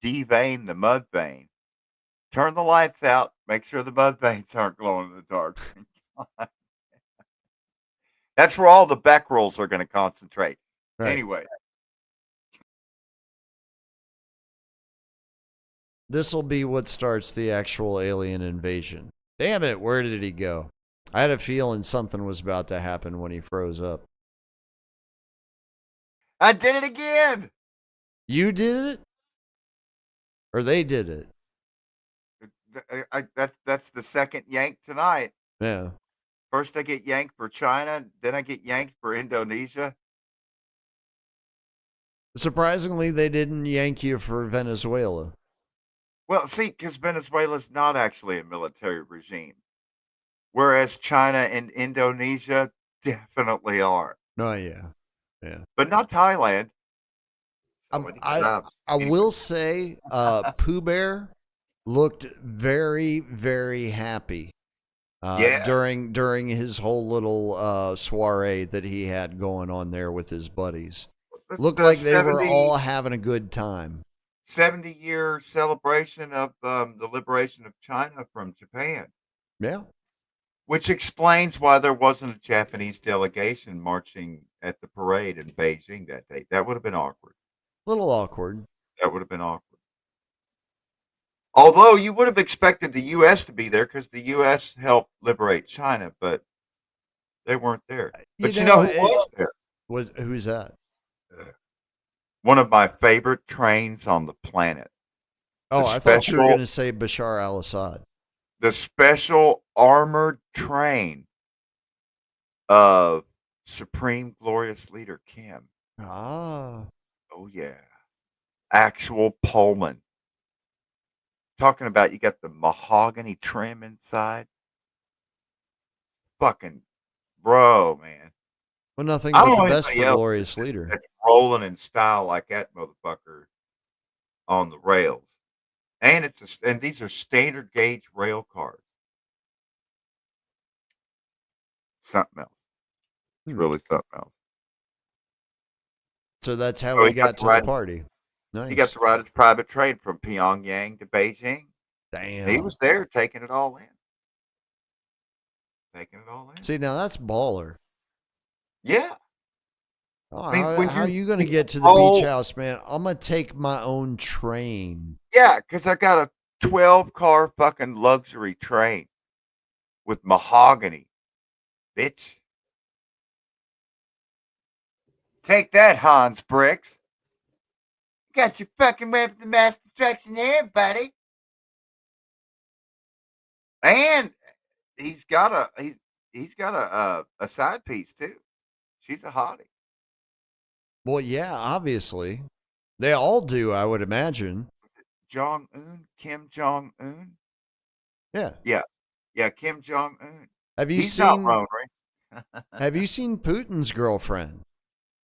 devein the mud vein, turn the lights out, make sure the mud veins aren't glowing in the dark. That's where all the Becquerels are going to concentrate. Right. Anyway. This will be what starts the actual alien invasion. Damn it, where did he go? I had a feeling something was about to happen when he froze up. I did it again. You did it? Or they did it? That's the second yank tonight. Yeah. First I get yanked for China, then I get yanked for Indonesia. Surprisingly, they didn't yank you for Venezuela. Well, see, because Venezuela's not actually a military regime, whereas China and Indonesia definitely are. Oh, yeah. Yeah. But not Thailand. So I will say, Pooh Bear looked very, very happy during his whole little soiree that he had going on there with his buddies. Looked like they were all having a good time. 70-year celebration of the liberation of China from Japan. Yeah. Which explains why there wasn't a Japanese delegation marching at the parade in Beijing that day. That would have been awkward. A little awkward. That would have been awkward. Although you would have expected the U.S. to be there because the U.S. helped liberate China, but they weren't there. But you know who was there? Who's that? One of my favorite trains on the planet. Oh, I thought you were going to say Bashar al-Assad. The special armored train of Supreme Glorious Leader Kim. Ah. Oh, yeah. Actual Pullman. talking about you got the mahogany trim inside. Fucking bro, man. Well, nothing I but don't the know best for anybody else glorious leader. that's rolling in style like that motherfucker on the rails. And and these are standard gauge rail cars. Something else. It's really something else. So that's how So we got to the party. He got Nice. to ride his private train from Pyongyang to Beijing. Damn. He was there taking it all in. Taking it all in. See, now that's baller. Yeah. Oh, I mean, how are you going to get to the beach house, man? I'm going to take my own train. Yeah, because I got a 12-car fucking luxury train with mahogany. Bitch. Take that, Hans Bricks. Got your fucking weapons of mass destruction here, buddy. And he's got a side piece too. She's a hottie. Well, yeah, obviously. They all do, I would imagine. Kim Jong Un. Yeah. Yeah, Kim Jong Un. Have you He's seen not Ronery. Have you seen Putin's girlfriend?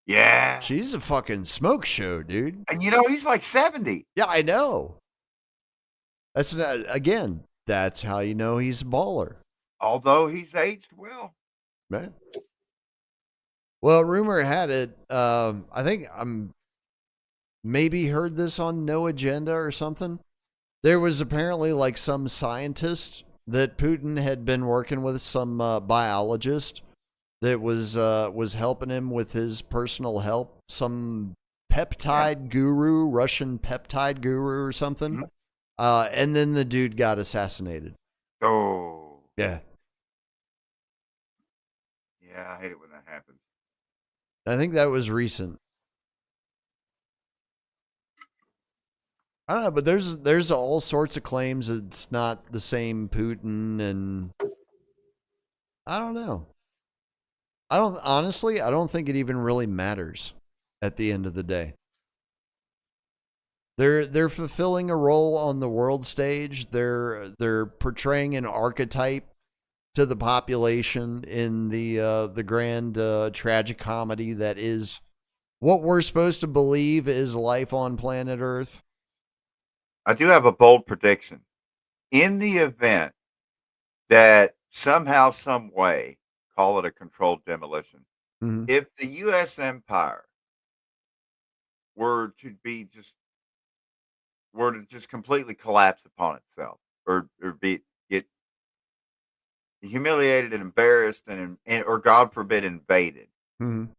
Yeah. She's a fucking smoke show, dude. And he's like 70. Yeah, I know. That's again, that's how you know he's a baller. Although he's aged well. Man. Well, rumor had it, I think I'm maybe heard this on No Agenda or something. There was apparently like some scientist that Putin had been working with, some biologist that was helping him with his personal help, some peptide guru, Russian peptide guru or something. Mm-hmm. And then the dude got assassinated. Oh. Yeah. Yeah, I hate it when that happens. I think that was recent. I don't know, but there's all sorts of claims that it's not the same Putin, and I don't know. I don't think it even really matters at the end of the day. They're fulfilling a role on the world stage. They're portraying an archetype to the population in the grand tragicomedy that is what we're supposed to believe is life on planet Earth. I do have a bold prediction. In the event that somehow, some way, call it a controlled demolition, mm-hmm. if the U.S. empire were to just completely collapse upon itself, or get humiliated and embarrassed, and or God forbid invaded, mm-hmm.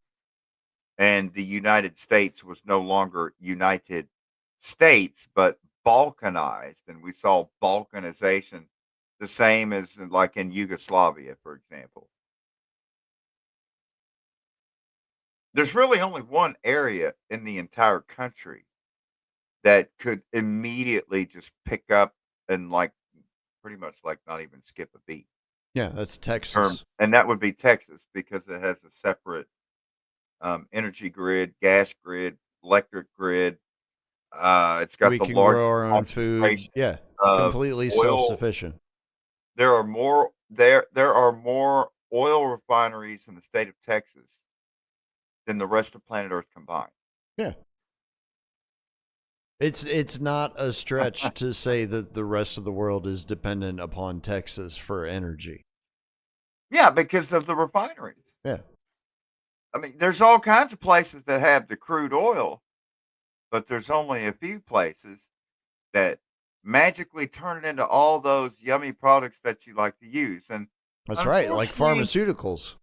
and the United States was no longer United States, but balkanized, and we saw balkanization the same as like in Yugoslavia, for example. There's really only one area in the entire country that could immediately just pick up and like pretty much like not even skip a beat. Yeah, that's Texas. And that would be Texas, because it has a separate energy grid, gas grid, electric grid. It's got we the can large grow our own food. Yeah, completely self-sufficient. There are more oil refineries in the state of Texas than the rest of planet Earth combined. Yeah. It's not a stretch to say that the rest of the world is dependent upon Texas for energy. Yeah, because of the refineries. Yeah. I mean, there's all kinds of places that have the crude oil, but there's only a few places that magically turn it into all those yummy products that you like to use. And that's right, like pharmaceuticals.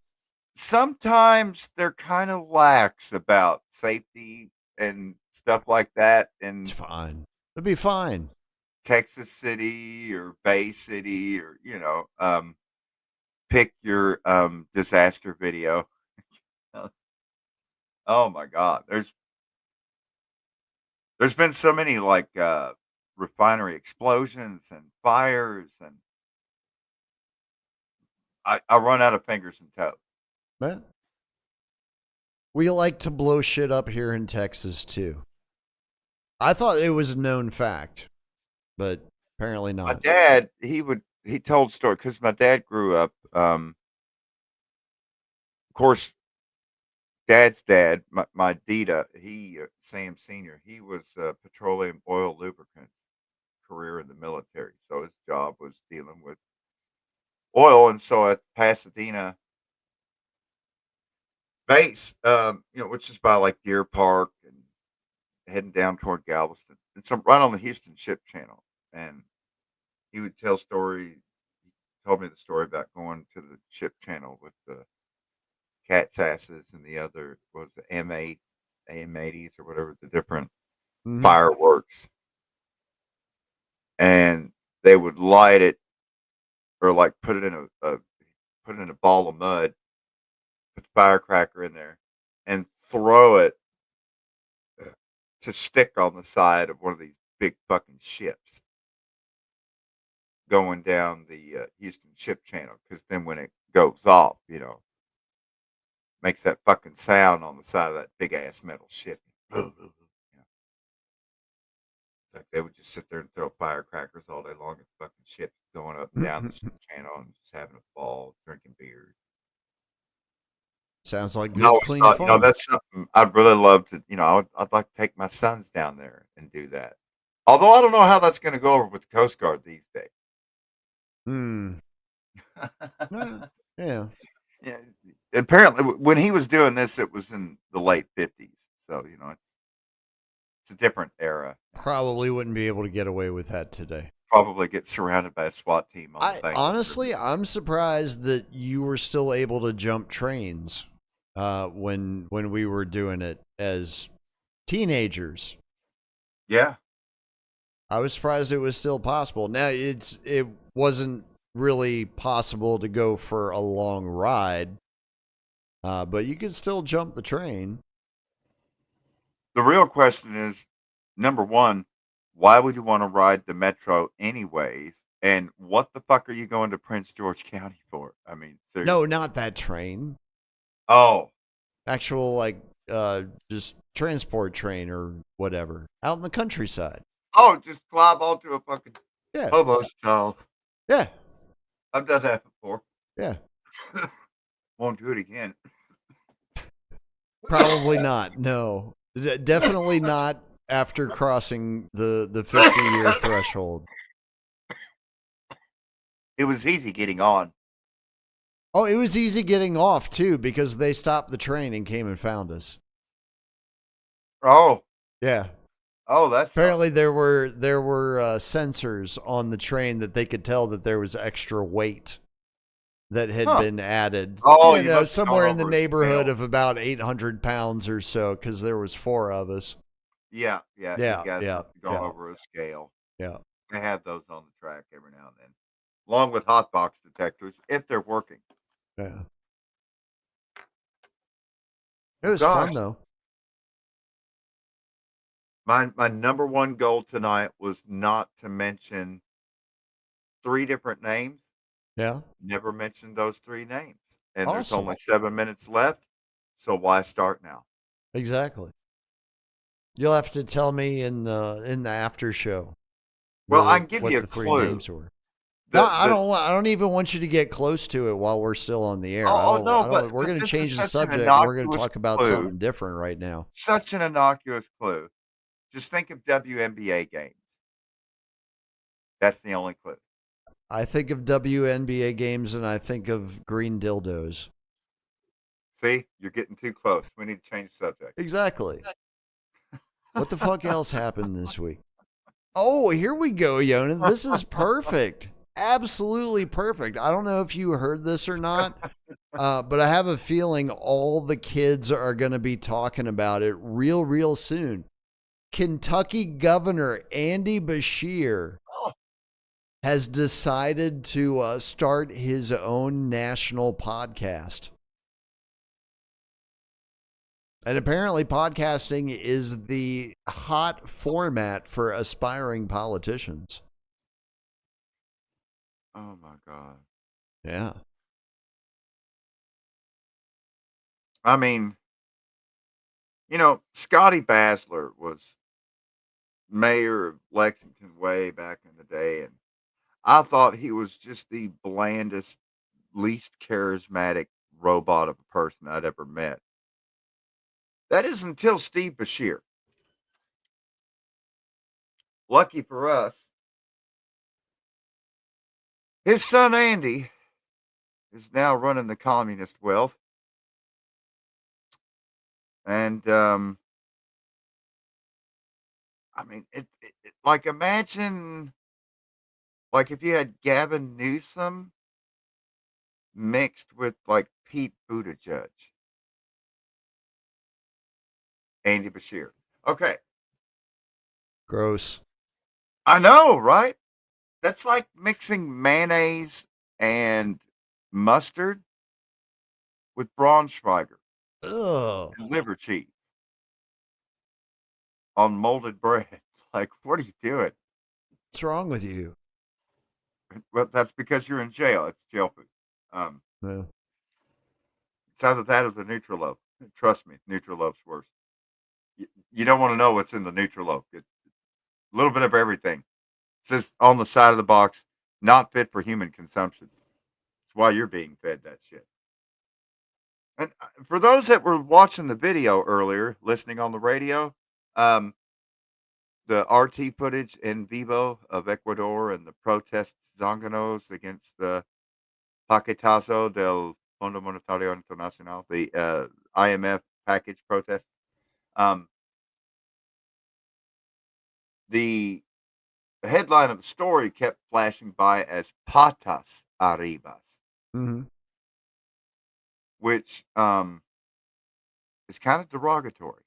Sometimes they're kind of lax about safety and stuff like that. And it's fine. It'll be fine. Texas City or Bay City, or pick your disaster video. Oh my God, there's been so many like refinery explosions and fires, and I run out of fingers and toes. Man, we like to blow shit up here in Texas too. I thought it was a known fact, but Apparently My not. dad, he told story because my dad grew up. Of course, Dad's dad, my Dita, Sam Senior, he was petroleum oil lubricant career in the military. So his job was dealing with oil, and so at Pasadena base, which is by like Deer Park and heading down toward Galveston. It's right on the Houston Ship Channel, and he would tell story. He told me the story about going to the ship channel with the cat's asses and the other was the M8, AM80s or whatever the different fireworks, and they would light it or like put it in a ball of mud, put the firecracker in there, and throw it to stick on the side of one of these big fucking ships going down the Houston Ship Channel. Because then when it goes off, makes that fucking sound on the side of that big ass metal ship. Like they would just sit there and throw firecrackers all day long at the fucking ship going up and down the ship channel and just having a ball, drinking beer. Sounds like I good, always clean thought, fun. that's something I'd really love to, I'd like to take my sons down there and do that. Although I don't know how that's going to go over with the Coast Guard these days. Yeah. Yeah, apparently, when he was doing this, it was in the late 50s. So, it's a different era. Probably wouldn't be able to get away with that today. Probably get surrounded by a SWAT team on the bank. Honestly, I'm surprised that you were still able to jump trains when we were doing it as teenagers. Yeah. I was surprised it was still possible. Now it wasn't really possible to go for a long ride, but you could still jump the train. The real question is, number one, why would you want to ride the metro anyways? And what the fuck are you going to Prince George County for? I mean, seriously. No, not that train. Oh. Actual, like, just transport train or whatever. Out in the countryside. Oh, just climb onto a fucking hobo style. Yeah. I've done that before. Yeah. Won't do it again. Probably not. No. Definitely not after crossing the 50-year threshold. It was easy getting on. Oh, it was easy getting off too because they stopped the train and came and found us. Oh. Yeah. Oh, that's apparently there were sensors on the train that they could tell that there was extra weight that had been added. Oh, somewhere in the neighborhood of about 800 pounds or so, because there was 4 of us. Yeah. You guys must have gone over a scale. Yeah. They have those on the track every now and then, along with hot box detectors if they're working. Yeah. It was fun though. My number one goal tonight was not to mention 3 different names. Yeah. Never mentioned those 3 names. And there's Awesome. only 7 minutes left. So why start now? Exactly. You'll have to tell me in the after show. Well, I can give what you a the 3 clue. names were. I don't even want you to get close to it while we're still on the air. But we're going to change the such an subject. And we're going to innocuous talk about clue. something different right now. Such an innocuous clue. Just think of WNBA games. That's the only clue. I think of WNBA games and I think of green dildos. See, you're getting too close. We need to change the subject. Exactly. What the fuck else happened this week? Oh, here we go, Yona. This is perfect. Absolutely perfect. I don't know if you heard this or not, but I have a feeling all the kids are going to be talking about it real soon. Kentucky Governor Andy Beshear has decided to start his own national podcast. And apparently podcasting is the hot format for aspiring politicians. Oh, my God. Yeah. I mean, Scotty Basler was mayor of Lexington way back in the day, and I thought he was just the blandest, least charismatic robot of a person I'd ever met. That is until Steve Bashir. Lucky for us, his son Andy is now running the communist wealth. And I mean, like imagine, like if you had Gavin Newsom mixed with like Pete Buttigieg, Andy Bashir. Okay, Gross. I know, right? That's like mixing mayonnaise and mustard with Braunschweiger Ugh. and liver cheese on molded bread. Like, what are you doing? What's wrong with you? Well, that's because you're in jail. It's jail food. Yeah. It's either that or the Nutriloaf. Trust me, Nutriloaf's worse. You don't want to know what's in the Nutriloaf. It's a little bit of everything. It says on the side of the box, not fit for human consumption. That's why you're being fed that shit. And for those that were watching the video earlier, listening on the radio, um, the RT footage in vivo of Ecuador and the protests Zonganos against the Paquetazo del Fondo Monetario Internacional, the IMF package protests. The headline of the story kept flashing by as patas arribas, Mm-hmm. which is kind of derogatory.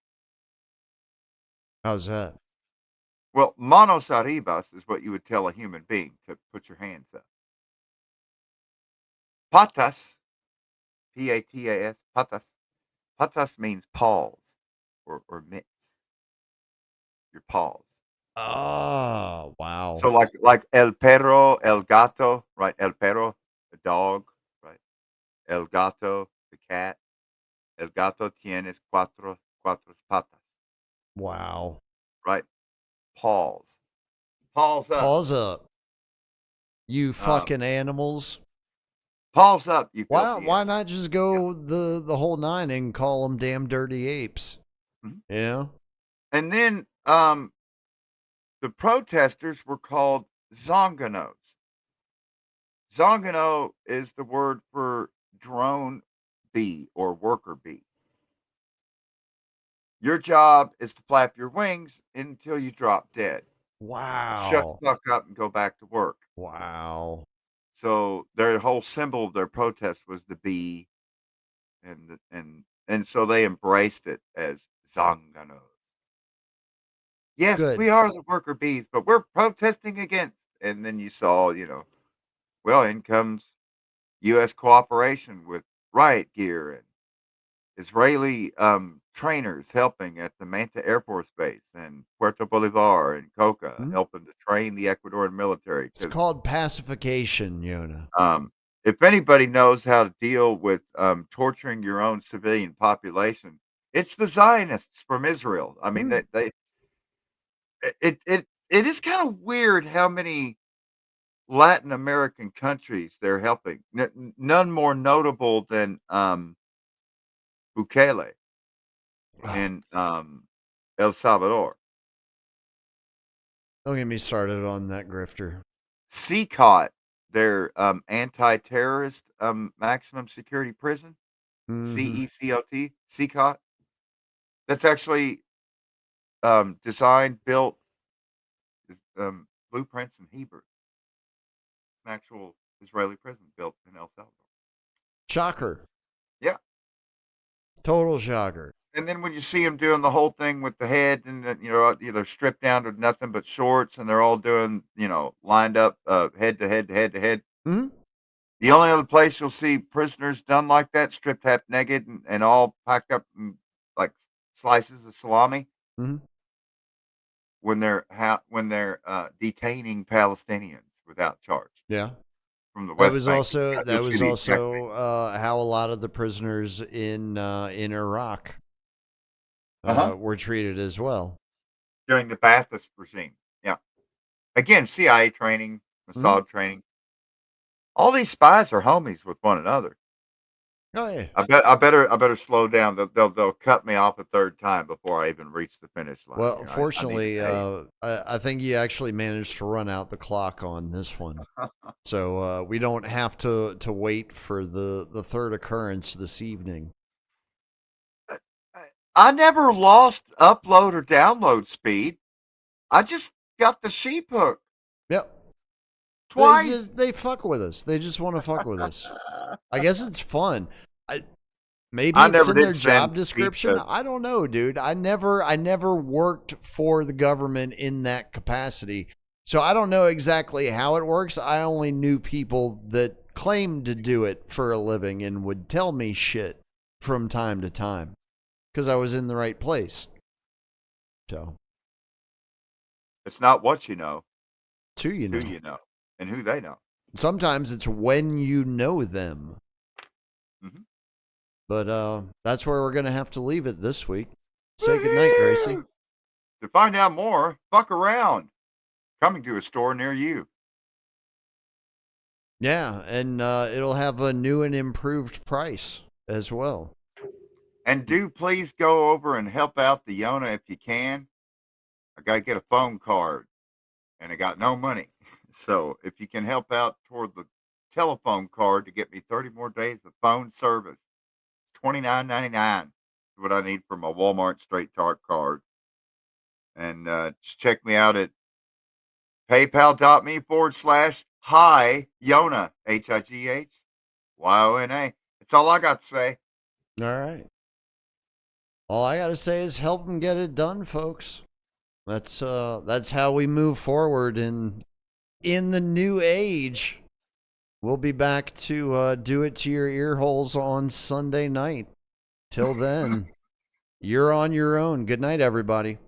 How's that? Well, manos arribas is what you would tell a human being to put your hands up. Patas, P-A-T-A-S, patas. Patas means paws or mitts, your paws. Oh, wow. So like el perro, el gato, right? El perro, the dog, right? El gato, the cat. El gato tienes cuatro patas, Wow. right? Paws. Paws up. Paws up. You fucking animals. Paws up, you Why filthy why animal. not just go the whole nine and call them damn dirty apes? Mhm. You know? And then the protesters were called Zonganos. Zongano is the word for drone bee or worker bee. Your job is to flap your wings until you drop dead. Shut the Wow. fuck up and go back to work. Wow. So their whole symbol of their protest was the bee, and so they embraced it as Zonganos. Yes, Good. we are the worker bees, but we're protesting against. And then you saw, well, in comes U.S. cooperation with riot gear and Israeli trainers helping at the Manta Air Force Base and Puerto Bolivar and Coca, Mhm. helping to train the Ecuadorian military. It's called pacification, Yona. If anybody knows how to deal with torturing your own civilian population, it's the Zionists from Israel. I mean, it is kind of weird how many Latin American countries they're helping. None more notable than Bukele in El Salvador. Don't get me started on that grifter. CCOT, their anti-terrorist maximum security prison, Mhm. CECOT, CCOT. That's actually designed, built, blueprints in Hebrew. It's an actual Israeli prison built in El Salvador. Shocker. Yeah. Total shocker. And then when you see them doing the whole thing with the head and they're stripped down to nothing but shorts and they're all doing, lined up head to head to head to head. Mhm. The only other place you'll see prisoners done like that, stripped half naked and all packed up in, like slices of salami, Mhm. when they're detaining Palestinians without charge Yeah. from the That West was Bank. also You'll see the exact thing. how a lot of the prisoners in Iraq Uh-huh. were treated as well. during the Ba'athist regime. Yeah. Again, CIA training, Mossad training. All these spies are homies with one another. Oh yeah. I better slow down. They'll cut me off a third time before I even reach the finish line. Well, You know, fortunately, I I think you actually managed to run out the clock on this one, so we don't have to wait for the third occurrence this evening. I never lost upload or download speed. I just got the sheep hook Yep. twice. They fuck with us. They just want to fuck with us. I guess it's fun. Maybe it's never in did their send job sheep description. hook. I don't know, dude. I never worked for the government in that capacity. So I don't know exactly how it works. I only knew people that claimed to do it for a living and would tell me shit from time to time because I was in the right place. So It's not what you know, it's who you know. who you know, and who they know. Sometimes it's when you know them. Mhm. But that's where we're going to have to leave it this week. Say goodnight, Gracie. To find out more, fuck around. Coming to a store near you. Yeah, and it'll have a new and improved price as well. And do please go over and help out the Yona if you can. I got to get a phone card, and I got no money. So if you can help out toward the telephone card to get me 30 more days of phone service, it's $29.99 is what I need for my Walmart Straight Talk card. And just check me out at paypal.me/High Yona, HIGHYONA. That's all I got to say. All right. All I got to say is help them get it done, folks. That's how we move forward in the new age. We'll be back to do it to your ear holes on Sunday night. Till then, you're on your own. Good night, everybody.